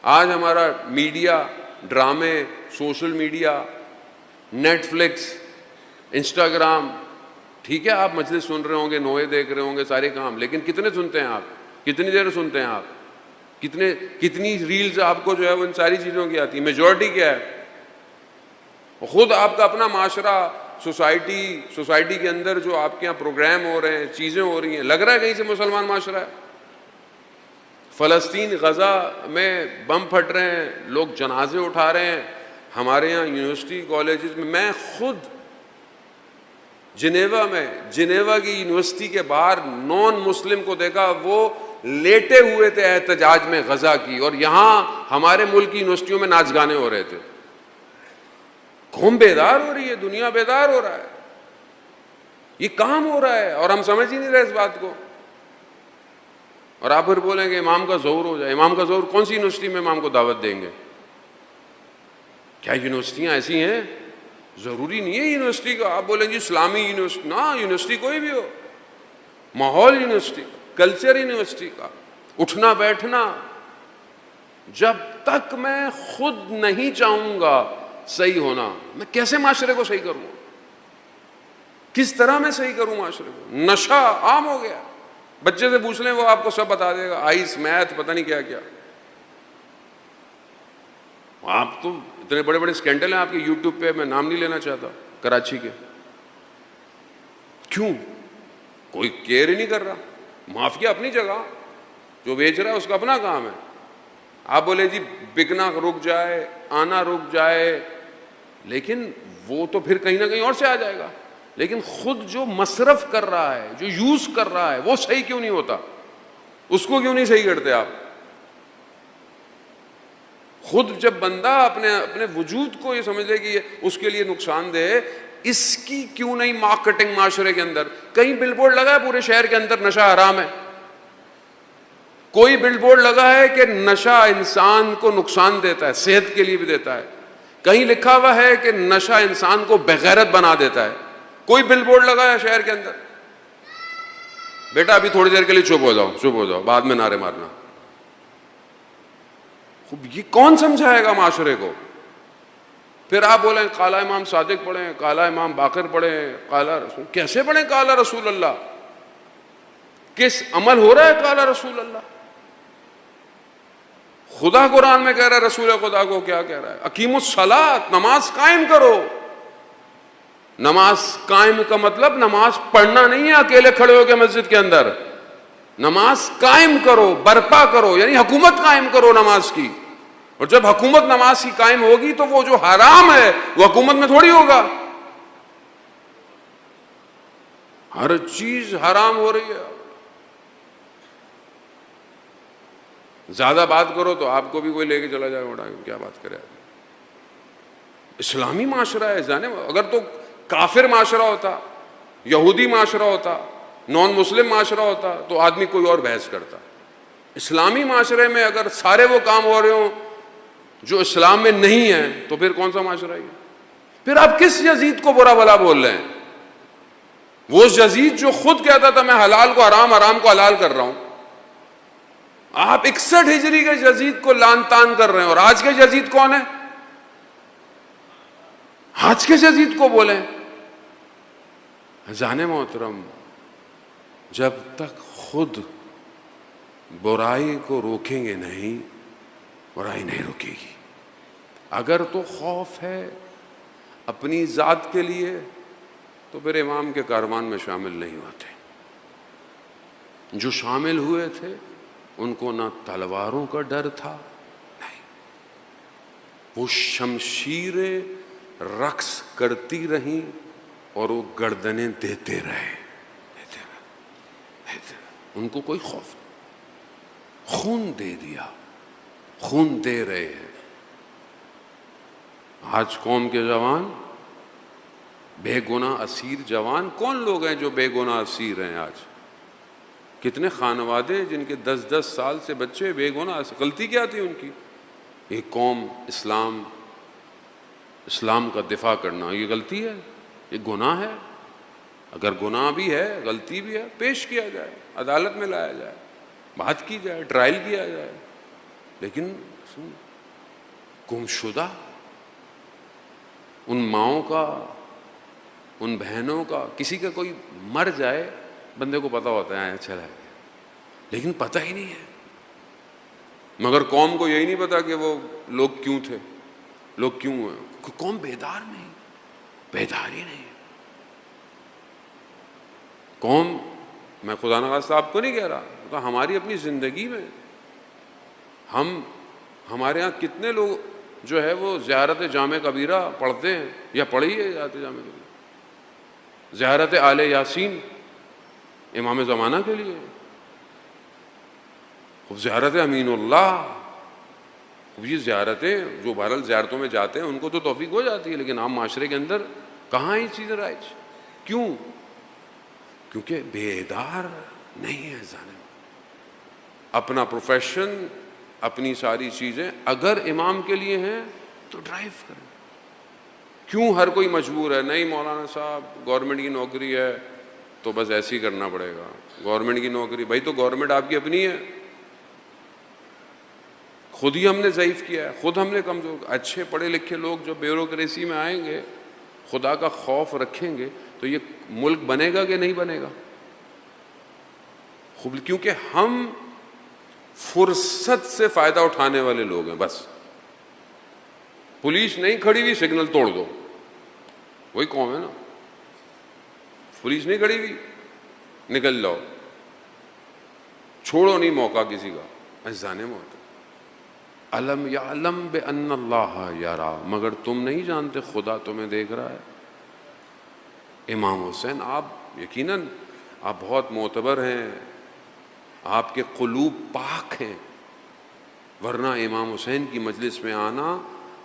آج ہمارا میڈیا، ڈرامے، social media, Netflix, Instagram, ٹھیک ہے آپ مجلس سن رہے ہوں گے، نوئے دیکھ رہے ہوں گے، سارے کام، لیکن کتنے سنتے ہیں آپ؟ کتنی دیر سنتے ہیں آپ؟ کتنی ریلز آپ کو جو ہے وہ ان ساری چیزوں کی آتی ہے؟ میجورٹی کیا ہے؟ خود آپ کا اپنا معاشرہ، سوسائٹی کے اندر جو آپ کے یہاں پروگرام ہو رہے ہیں، چیزیں ہو رہی ہیں، لگ رہا ہے کہیں سے مسلمان معاشرہ ہے۔ فلسطین، غزہ میں بم پھٹ رہے ہیں، لوگ جنازے اٹھا رہے ہیں۔ ہمارے یہاں یونیورسٹی کالجز میں خود جنیوا کی یونیورسٹی کے باہر نان مسلم کو دیکھا، وہ لیٹے ہوئے تھے احتجاج میں غزہ کی، اور یہاں ہمارے ملک کی یونیورسٹیوں میں ناچ گانے ہو رہے تھے۔ قوم بیدار ہو رہی ہے، دنیا بیدار ہو رہا ہے، یہ کام ہو رہا ہے، اور ہم سمجھ ہی نہیں رہے اس بات کو۔ اور آپ پھر بولیں گے امام کا ظہور ہو جائے۔ امام کا ظہور کون سی یونیورسٹی میں امام کو دعوت دیں گے؟ کیا یونیورسٹیاں ایسی ہیں؟ ضروری نہیں ہے یونیورسٹی کا آپ بولیں گے اسلامی یونیورسٹی، نہ، یونیورسٹی کوئی بھی ہو، ماحول یونیورسٹی کا، کلچر یونیورسٹی کا، اٹھنا بیٹھنا، جب تک میں خود نہیں چاہوں گا صحیح ہونا، میں کیسے معاشرے کو صحیح کروں؟ کس طرح میں صحیح کروں معاشرے کو؟ نشہ عام ہو گیا، بچے سے پوچھ لیں وہ آپ کو سب بتا دے گا، آئس، میتھ، پتہ نہیں کیا کیا۔ آپ تو اتنے بڑے بڑے اسکینڈل ہیں آپ کے یوٹیوب پہ، میں نام نہیں لینا چاہتا، کراچی کے۔ کیوں؟ کوئی کیئر ہی نہیں کر رہا۔ مافیا اپنی جگہ، جو بیچ رہا ہے اس کا اپنا کام ہے، آپ بولے جی بکنا رک جائے، آنا رک جائے، لیکن وہ تو پھر کہیں نہ کہیں اور سے آ جائے گا. لیکن خود جو مصرف کر رہا ہے، جو یوز کر رہا ہے، وہ صحیح کیوں نہیں ہوتا؟ اس کو کیوں نہیں صحیح کرتے آپ؟ خود جب بندہ اپنے وجود کو یہ سمجھ لے کہ یہ اس کے لیے نقصان دہ ہے، اس کی کیوں نہیں مارکیٹنگ معاشرے کے اندر؟ کہیں بل بورڈ لگا ہے پورے شہر کے اندر نشہ حرام ہے؟ کوئی بل بورڈ لگا ہے کہ نشہ انسان کو نقصان دیتا ہے، صحت کے لیے بھی دیتا ہے؟ کہیں لکھا ہوا ہے کہ نشہ انسان کو بغیرت بنا دیتا ہے؟ کوئی بل بورڈ لگا ہے شہر کے اندر؟ بیٹا ابھی تھوڑی دیر کے لیے چپ ہو جاؤ، بعد میں نعرے مارنا. یہ کون سمجھائے گا معاشرے کو؟ پھر آپ بولیں قال امام صادق پڑھیں، قال امام باقر پڑھیں، قال رسول. کیسے پڑھیں قال رسول اللہ؟ کس عمل ہو رہا ہے قال رسول اللہ؟ خدا قرآن میں کہہ رہا ہے، رسول خدا کو کیا کہہ رہا ہے؟ اقیموا الصلاۃ، نماز قائم کرو. نماز قائم کا مطلب نماز پڑھنا نہیں ہے اکیلے کھڑے ہو کے مسجد کے اندر. نماز قائم کرو، برپا کرو، یعنی حکومت قائم کرو نماز کی. اور جب حکومت نماز کی قائم ہوگی تو وہ جو حرام ہے وہ حکومت میں تھوڑی ہوگا. ہر چیز حرام ہو رہی ہے. زیادہ بات کرو تو آپ کو بھی کوئی لے کے چلا جائے گا، کیا بات کرے. اسلامی معاشرہ ہے جانے. اگر تو کافر معاشرہ ہوتا، یہودی معاشرہ ہوتا، نان مسلم معاشرہ ہوتا تو آدمی کوئی اور بحث کرتا. اسلامی معاشرے میں اگر سارے وہ کام ہو رہے ہوں جو اسلام میں نہیں ہیں تو پھر کون سا معاشرہ ہے؟ پھر آپ کس یزید کو برا بھلا بول رہے ہیں؟ وہ یزید جو خود کہتا تھا میں حلال کو حرام، حرام کو حلال کر رہا ہوں. آپ 61 ہجری کے یزید کو لان تان کر رہے ہیں. اور آج کے یزید کون ہے؟ آج کے یزید کو بولیں. جان محترم، جب تک خود برائی کو روکیں گے نہیں، برائی نہیں رکے گی. اگر تو خوف ہے اپنی ذات کے لیے تو پھر امام کے کاروان میں شامل نہیں ہوتے. جو شامل ہوئے تھے ان کو نہ تلواروں کا ڈر تھا، نہیں، وہ شمشیریں رقص کرتی رہیں اور وہ گردنیں دیتے رہے. ان کو کوئی خوف نہیں. خون دے دیا، خون دے رہے ہیں. آج قوم کے جوان بے گناہ اسیر جوان کون لوگ ہیں جو بے گناہ اسیر ہیں؟ آج کتنے خانوادے جن کے 10 سال سے بچے بے گناہ. غلطی کیا تھی ان کی؟ ایک قوم اسلام کا دفاع کرنا یہ غلطی ہے، یہ گناہ ہے. اگر گناہ بھی ہے، غلطی بھی ہے، پیش کیا جائے، عدالت میں لایا جائے، بات کی جائے، ٹرائل کیا جائے. لیکن گمشدہ ان ماؤں کا، ان بہنوں کا، کسی کا کوئی مر جائے بندے کو پتہ ہوتا ہے چلا گیا، لیکن پتہ ہی نہیں ہے. مگر قوم کو یہی نہیں پتا کہ وہ لوگ کیوں تھے، لوگ کیوں ہیں. قوم بیدار نہیں، بیدار ہی نہیں. قوم، میں خدا نخواستہ آپ کو نہیں کہہ رہا، تو ہماری اپنی زندگی میں ہمارے ہاں کتنے لوگ جو ہے وہ زیارت جامع کبیرہ پڑھتے ہیں یا پڑھی ہے زیارت جامع کبیرہ، زیارت آل یاسین امام زمانہ کے لیے، زیارت امین اللہ. یہ زیارتیں جو بہرحال زیارتوں میں جاتے ہیں ان کو تو توفیق ہو جاتی ہے، لیکن عام معاشرے کے اندر کہاں یہ چیزیں رائج؟ کیوں؟ کیونکہ بیدار نہیں ہے ظالم. اپنا پروفیشن، اپنی ساری چیزیں اگر امام کے لیے ہیں تو ڈرائیو کریں. کیوں ہر کوئی مجبور ہے؟ نہیں مولانا صاحب گورنمنٹ کی نوکری ہے تو بس ایسے ہی کرنا پڑے گا. گورنمنٹ کی نوکری، بھائی تو گورنمنٹ آپ کی اپنی ہے. خود ہی ہم نے ضعیف کیا ہے، خود ہم نے کمزور. اچھے پڑھے لکھے لوگ جو بیوروکریسی میں آئیں گے، خدا کا خوف رکھیں گے تو یہ ملک بنے گا کہ نہیں بنے گا؟ کیونکہ ہم فرصت سے فائدہ اٹھانے والے لوگ ہیں. بس پولیس نہیں کھڑی ہوئی سگنل توڑ دو، وہی قوم ہے نا. پولیس نہیں کھڑی ہوئی، نکل جاؤ، چھوڑو نہیں موقع کسی کا. ایسانے میں ہوتا. الم یعلم بان اللہ یرا، مگر تم نہیں جانتے خدا تمہیں دیکھ رہا ہے۔ امام حسین، آپ یقیناً آپ بہت معتبر ہیں، آپ کے قلوب پاک ہیں، ورنہ امام حسین کی مجلس میں آنا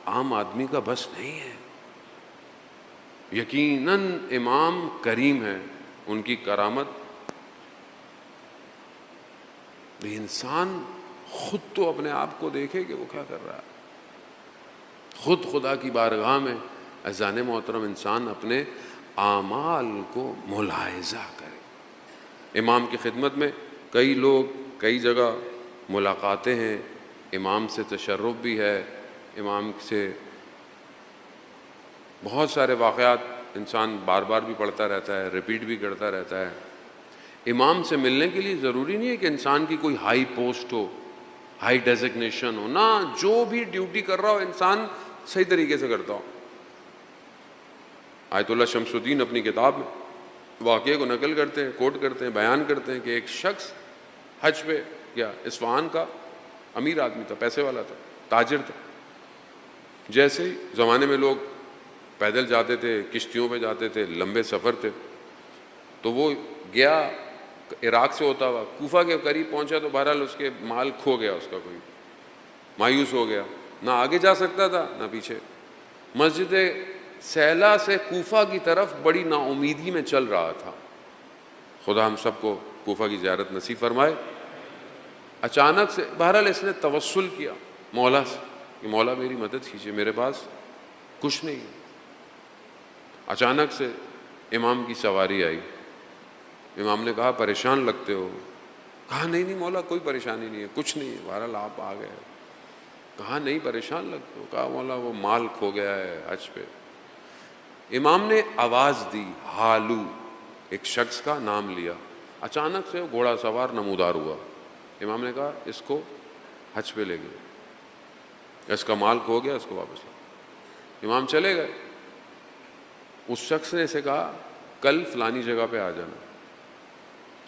عام آدمی کا بس نہیں ہے۔ یقیناً امام کریم ہے، ان کی کرامت، انسان خود تو اپنے آپ کو دیکھے کہ وہ کیا کر رہا ہے، خود خدا کی بارگاہ میں عزیزان محترم انسان اپنے اعمال کو ملاحظہ کرے۔ امام کی خدمت میں کئی لوگ کئی جگہ ملاقاتیں ہیں، امام سے تشرف بھی ہے، امام سے بہت سارے واقعات انسان بار بار بھی پڑھتا رہتا ہے، ریپیٹ بھی کرتا رہتا ہے۔ امام سے ملنے کے لیے ضروری نہیں ہے کہ انسان کی کوئی ہائی پوسٹ ہو، ہائی ڈیزگنیشن ہو، نہ، جو بھی ڈیوٹی کر رہا ہو انسان صحیح طریقے سے کرتا ہو۔ آیت اللہ شمس الدین اپنی کتاب میں واقعے کو نقل کرتے ہیں، کوٹ کرتے ہیں، بیان کرتے ہیں کہ ایک شخص حج پہ گیا، اصفہان کا امیر آدمی تھا، پیسے والا تھا، تاجر تھا۔ جیسے ہی زمانے میں لوگ پیدل جاتے تھے، کشتیوں پہ جاتے تھے، لمبے سفر تھے، تو وہ گیا عراق سے ہوتا ہوا، کوفہ کے قریب پہنچا تو بہرحال اس کے مال کھو گیا، اس کا کوئی مایوس ہو گیا، نہ آگے جا سکتا تھا نہ پیچھے۔ مسجد سیلا سے کوفہ کی طرف بڑی نا امیدی میں چل رہا تھا۔ خدا ہم سب کو کوفہ کی زیارت نصیب فرمائے۔ اچانک سے بہرحال اس نے توسل کیا مولا سے کہ مولا میری مدد کیجیے، میرے پاس کچھ نہیں۔ اچانک سے امام کی سواری آئی، امام نے کہا پریشان لگتے ہو؟ کہا نہیں نہیں مولا کوئی پریشانی نہیں ہے، کچھ نہیں ہے، بہرحال آپ آ گئے۔ کہا نہیں پریشان لگتے ہو؟ کہا مولا وہ مال کھو گیا ہے حج پہ۔ امام نے آواز دی، حالو، ایک شخص کا نام لیا، اچانک سے گھوڑا سوار نمودار ہوا۔ امام نے کہا اس کو حج پہ لے گئے، اس کا مال کھو گیا، اس کو واپس لے۔ امام چلے گئے۔ اس شخص نے اسے کہا کل فلانی جگہ پہ آ جانا،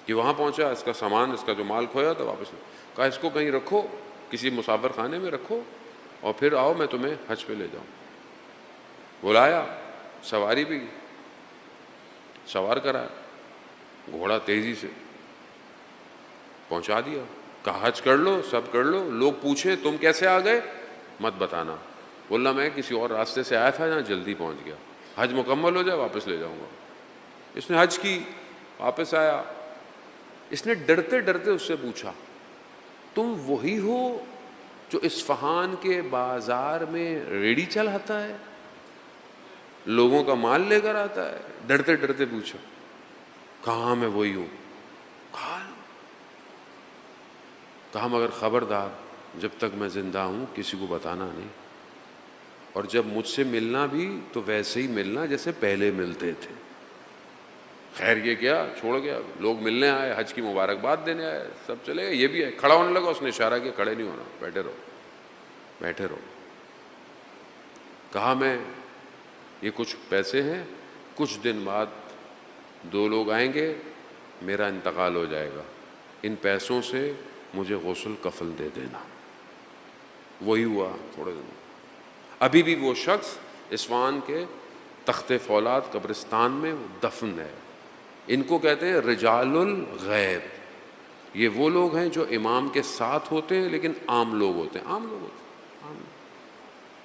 کہ وہاں پہنچا، اس کا سامان، اس کا جو مال کھویا تھا واپس لے۔ کہا اس کو کہیں رکھو، کسی مسافر خانے میں رکھو، اور پھر آؤ میں تمہیں حج پہ لے جاؤں۔ بلایا، سواری بھی سوار کرایا، گھوڑا تیزی سے پہنچا دیا۔ کہا حج کر لو، سب کر لو، لوگ پوچھے تم کیسے آ گئے مت بتانا، بولنا میں کسی اور راستے سے آیا تھا جہاں جلدی پہنچ گیا، حج مکمل ہو جائے واپس لے جاؤں گا۔ اس نے حج کی، واپس آیا۔ اس نے ڈرتے ڈرتے اس سے پوچھا تم وہی ہو جو اصفہان کے بازار میں ریڑھی چلاتا ہے، لوگوں کا مال لے کر آتا ہے؟ ڈرتے ڈرتے پوچھا۔ کہاں میں وہی ہوں۔ کہا مگر خبردار جب تک میں زندہ ہوں کسی کو بتانا نہیں، اور جب مجھ سے ملنا بھی تو ویسے ہی ملنا جیسے پہلے ملتے تھے۔ خیر یہ کیا، چھوڑ گیا، لوگ ملنے آئے، حج کی مبارکباد دینے آئے، سب چلے گئے، یہ بھی ہے، کھڑا ہونے لگا، اس نے اشارہ کیا کھڑے نہیں ہونا، بیٹھے رہو بیٹھے رہو۔ کہا میں یہ کچھ پیسے ہیں، کچھ دن بعد دو لوگ آئیں گے، میرا انتقال ہو جائے گا، ان پیسوں سے مجھے غسل کفن دے دینا۔ وہی ہوا تھوڑے دن۔ ابھی بھی وہ شخص اصفہان کے تخت فولاد قبرستان میں دفن ہے۔ ان کو کہتے ہیں رجال الغیب۔ یہ وہ لوگ ہیں جو امام کے ساتھ ہوتے ہیں لیکن عام لوگ ہوتے ہیں،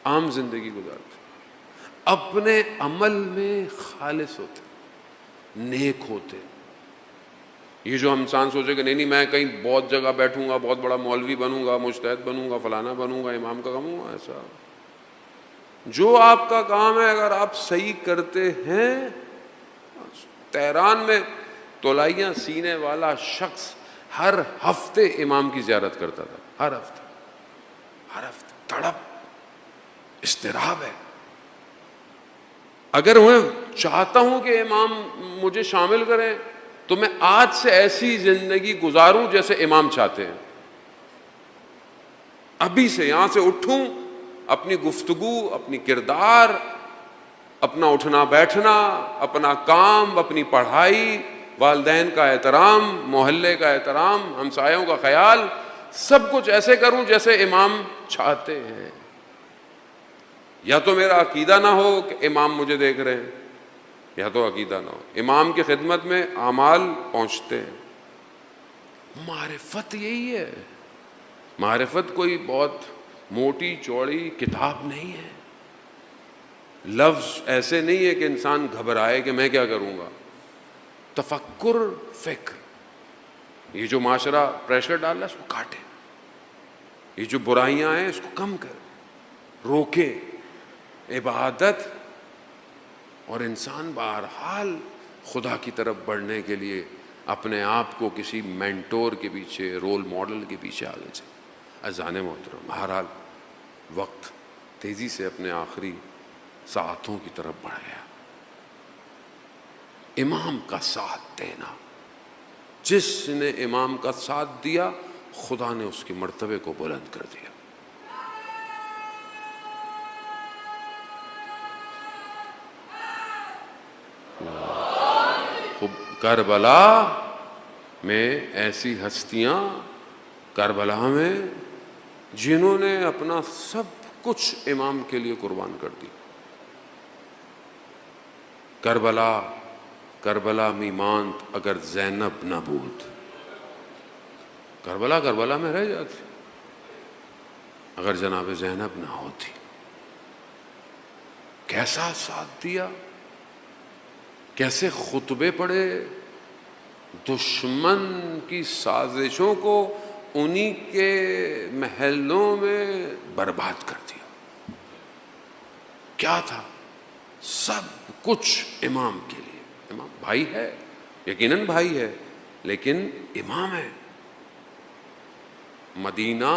عام زندگی گزارتے ہیں، اپنے عمل میں خالص ہوتے ہیں، نیک ہوتے ہیں۔ یہ جو ہم انسان سوچے کہ نہیں نہیں میں کہیں بہت جگہ بیٹھوں گا، بہت بڑا مولوی بنوں گا، مجتہد بنوں گا، فلانا بنوں گا، امام کا کام ہوں گا، ایسا جو آپ کا کام ہے اگر آپ صحیح کرتے ہیں۔ تہران میں تولائیاں سینے والا شخص ہر ہفتے امام کی زیارت کرتا تھا، ہر ہفتے تڑپ اضطراب ہے۔ اگر میں چاہتا ہوں کہ امام مجھے شامل کریں تو میں آج سے ایسی زندگی گزاروں جیسے امام چاہتے ہیں، ابھی سے یہاں سے اٹھوں، اپنی گفتگو، اپنی کردار، اپنا اٹھنا بیٹھنا، اپنا کام، اپنی پڑھائی، والدین کا احترام، محلے کا احترام، ہمسایوں کا خیال، سب کچھ ایسے کروں جیسے امام چاہتے ہیں. یا تو میرا عقیدہ نہ ہو کہ امام مجھے دیکھ رہے ہیں، یا تو عقیدہ نہ ہو، امام کی خدمت میں اعمال پہنچتے ہیں. معرفت یہی ہے. معرفت کوئی بہت موٹی چوڑی کتاب نہیں ہے. لفظ ایسے نہیں ہے کہ انسان گھبرائے کہ میں کیا کروں گا. تفکر، فکر. یہ جو معاشرہ پریشر ڈال رہا ہے اس کو کاٹے، یہ جو برائیاں ہیں اس کو کم کرے، روکے. عبادت اور انسان بہرحال خدا کی طرف بڑھنے کے لیے اپنے آپ کو کسی مینٹور کے پیچھے، رول ماڈل کے پیچھے آگے چلے. اذان محترم، بہرحال وقت تیزی سے اپنے آخری ساعتوں کی طرف بڑھ گیا. امام کا ساتھ دینا، جس نے امام کا ساتھ دیا خدا نے اس کے مرتبے کو بلند کر دیا. کربلا میں ایسی ہستیاں، کربلا میں جنہوں نے اپنا سب کچھ امام کے لیے قربان کر دی. کربلا میمانت اگر زینب نہ بود. کربلا میں رہ جاتی اگر جناب زینب نہ ہوتی. کیسا ساتھ دیا، کیسے خطبے پڑھے، دشمن کی سازشوں کو انہی کے محلوں میں برباد کر دیا. کیا تھا؟ سب کچھ امام کے لیے. امام بھائی ہے، یقیناً بھائی ہے، لیکن امام ہے. مدینہ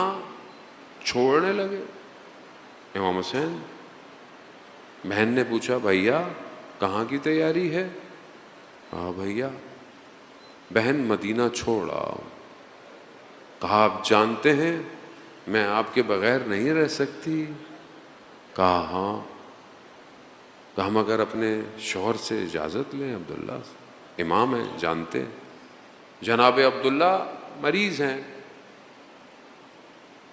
چھوڑنے لگے. امام حسین، بہن نے پوچھا بھیا کہاں کی تیاری ہے؟ کہا بھیا بہن مدینہ چھوڑ آؤ. کہا آپ جانتے ہیں میں آپ کے بغیر نہیں رہ سکتی. کہا ہاں. کہا مگر اپنے شوہر سے اجازت لیں، عبداللہ سے، امام ہیں جانتے ہیں. جناب عبداللہ مریض ہیں،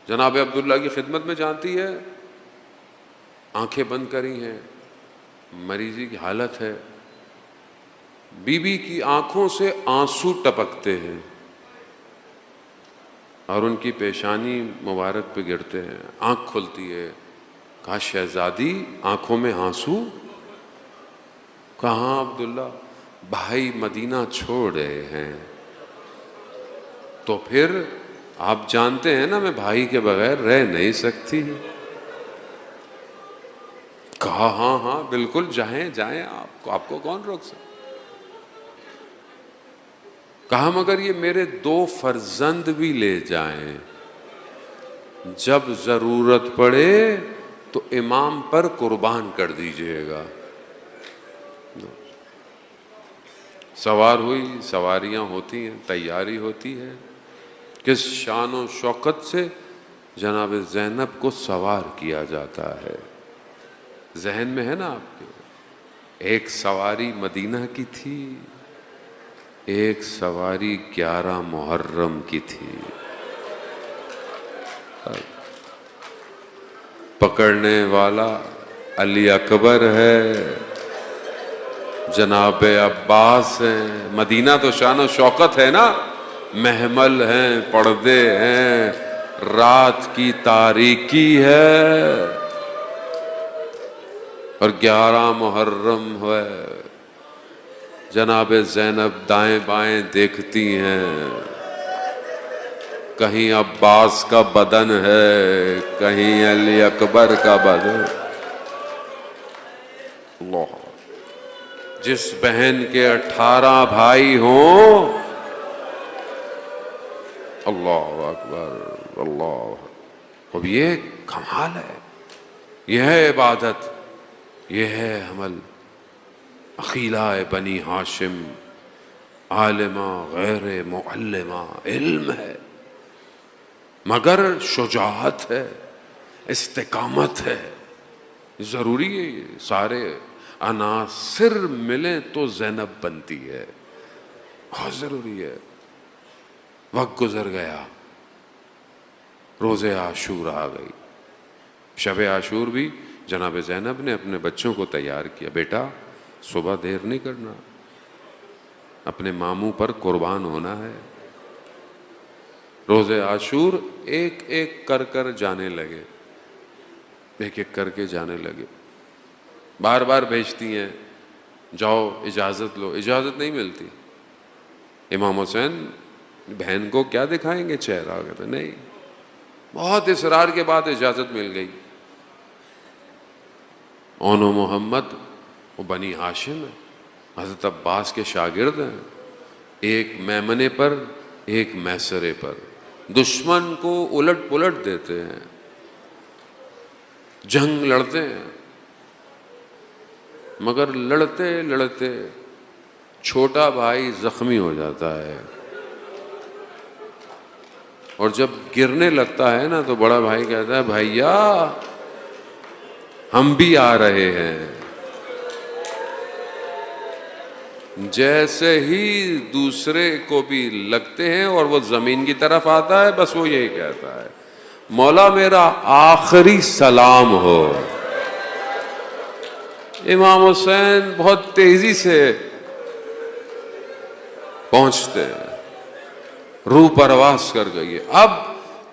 جناب عبداللہ کی خدمت میں جانتی ہے، آنکھیں بند کری ہیں، مریضی کی حالت ہے. بی بی کی آنکھوں سے آنسو ٹپکتے ہیں اور ان کی پیشانی مبارک پہ گرتے ہیں. آنکھ کھلتی ہے. کہا شہزادی آنکھوں میں آنسو؟ کہاں عبداللہ، بھائی مدینہ چھوڑ رہے ہیں. تو پھر آپ جانتے ہیں نا میں بھائی کے بغیر رہ نہیں سکتی. کہا ہاں ہاں بالکل جائیں آپ کو کون روک سکتا. کہا مگر یہ میرے 2 فرزند بھی لے جائیں، جب ضرورت پڑے تو امام پر قربان کر دیجئے گا. سوار ہوئی، سواریاں ہوتی ہیں، تیاری ہوتی ہے. کس شان و شوکت سے جناب زینب کو سوار کیا جاتا ہے. ذہن میں ہے نا آپ کے، ایک سواری مدینہ کی تھی، ایک سواری 11 محرم کی تھی. پکڑنے والا علی اکبر ہے، جناب عباس ہیں. مدینہ تو شان و شوکت ہے نا، محمل ہیں، پردے ہیں، رات کی تاریکی ہے اور 11 محرم ہے. جناب زینب دائیں بائیں دیکھتی ہیں، کہیں عباس کا بدن ہے، کہیں علی اکبر کا بدن. اللہ، جس بہن کے 18 بھائی ہوں، اللہ اکبر اللہ. اب یہ کمال ہے، یہ ہے عبادت، یہ ہے عمل. عقیلہ بنی ہاشم، عالمہ غیر معلمہ، علم ہے مگر شجاعت ہے، استقامت ہے. ضروری ہے یہ سارے عناصر ملیں تو زینب بنتی ہے، بہت ضروری ہے. وقت گزر گیا، روز عاشور آ گئی. شب عاشور بھی جناب زینب نے اپنے بچوں کو تیار کیا. بیٹا صبح دیر نہیں کرنا، اپنے ماموں پر قربان ہونا ہے. روز عاشور ایک ایک کر کر جانے لگے، ایک ایک کر کے جانے لگے. بار بار بھیجتی ہیں جاؤ اجازت لو، اجازت نہیں ملتی. امام حسین بہن کو کیا دکھائیں گے چہرہ؟ کہتے نہیں. بہت اصرار کے بعد اجازت مل گئی. اون و محمد وہ بنی ہاشم ہے، حضرت عباس کے شاگرد ہیں. ایک میمنے پر ایک میسرے پر دشمن کو الٹ پلٹ دیتے ہیں، جنگ لڑتے ہیں. مگر لڑتے لڑتے چھوٹا بھائی زخمی ہو جاتا ہے، اور جب گرنے لگتا ہے نا تو بڑا بھائی کہتا ہے بھائیا ہم بھی آ رہے ہیں. جیسے ہی دوسرے کو بھی لگتے ہیں اور وہ زمین کی طرف آتا ہے، بس وہ یہی کہتا ہے مولا میرا آخری سلام ہو. امام حسین بہت تیزی سے پہنچتے ہیں، روح پرواز کر گئی. اب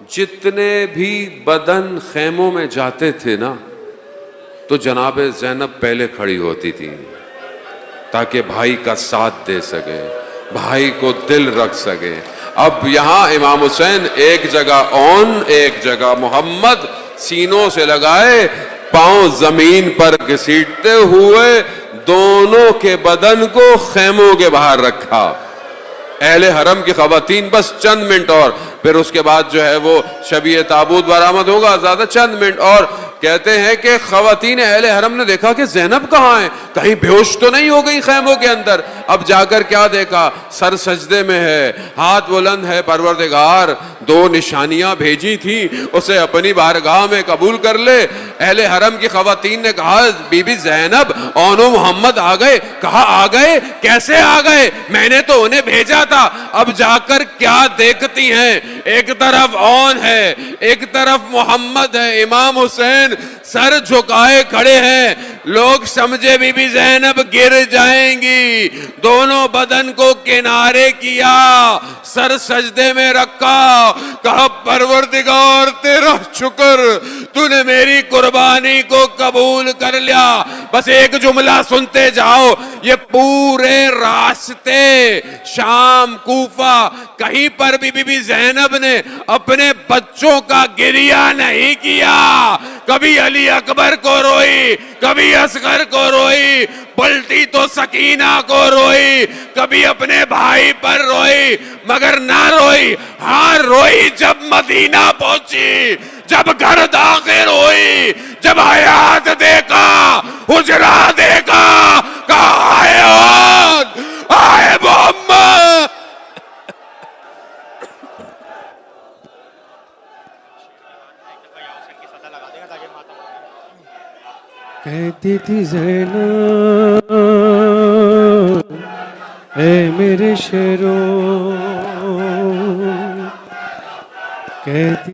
جتنے بھی بدن خیموں میں جاتے تھے نا تو جناب زینب پہلے کھڑی ہوتی تھی تاکہ بھائی کا ساتھ دے سکے، بھائی کو دل رکھ سکے. اب یہاں امام حسین ایک جگہ اون ایک جگہ محمد سینوں سے لگائے، پاؤں زمین پر گھسیٹتے ہوئے دونوں کے بدن کو خیموں کے باہر رکھا. اہل حرم کی خواتین بس چند منٹ اور پھر اس کے بعد جو ہے وہ شبیہ تابوت برآمد ہوگا، زیادہ چند منٹ اور. کہتے ہیں کہ خواتین اہل حرم نے دیکھا کہ زینب کہاں ہے، کہیں بے ہوش تو نہیں ہو گئی خیموں کے اندر. اب جا کر کیا دیکھا، سر سجدے میں ہے، ہاتھ بلند ہے. پروردگار 2 نشانیاں بھیجی تھی اسے اپنی بارگاہ میں قبول کر لے. اہل حرم کی خواتین نے کہا بی بی زینب اون و محمد آ گئے. کہا آ گئے؟ کیسے آ گئے؟ میں نے تو انہیں بھیجا تھا. اب جا کر کیا دیکھتی ہیں، ایک طرف اون ہے ایک طرف محمد ہے. امام حسین سر جھکائے کھڑے ہیں. لوگ سمجھے بی بی زینب گر جائیں گی، دونوں بدن کو کنارے کیا، سر سجدے میں رکھا. کہا پروردگار تیرا شکر، تو نے میری قربانی کو قبول کر لیا. بس ایک جملہ سنتے جاؤ. یہ پورے راستے شام کوفہ کہیں پر بھی بی بی زینب نے اپنے بچوں کا گریہ نہیں کیا. کبھی علی اکبر کو روئی، کبھی اصغر کو روئی، پلٹی تو سکینہ کو روئی، کبھی اپنے بھائی پر روئی، مگر نہ روئی. ہاں روئی جب مدینہ پہنچی، جب گھر داخل ہوئی، جب حیات دیکھا، حجرہ دیکھا، کہا حیات آئے محمد. کہتی تھی زینب اے میرے شیرو، کہتی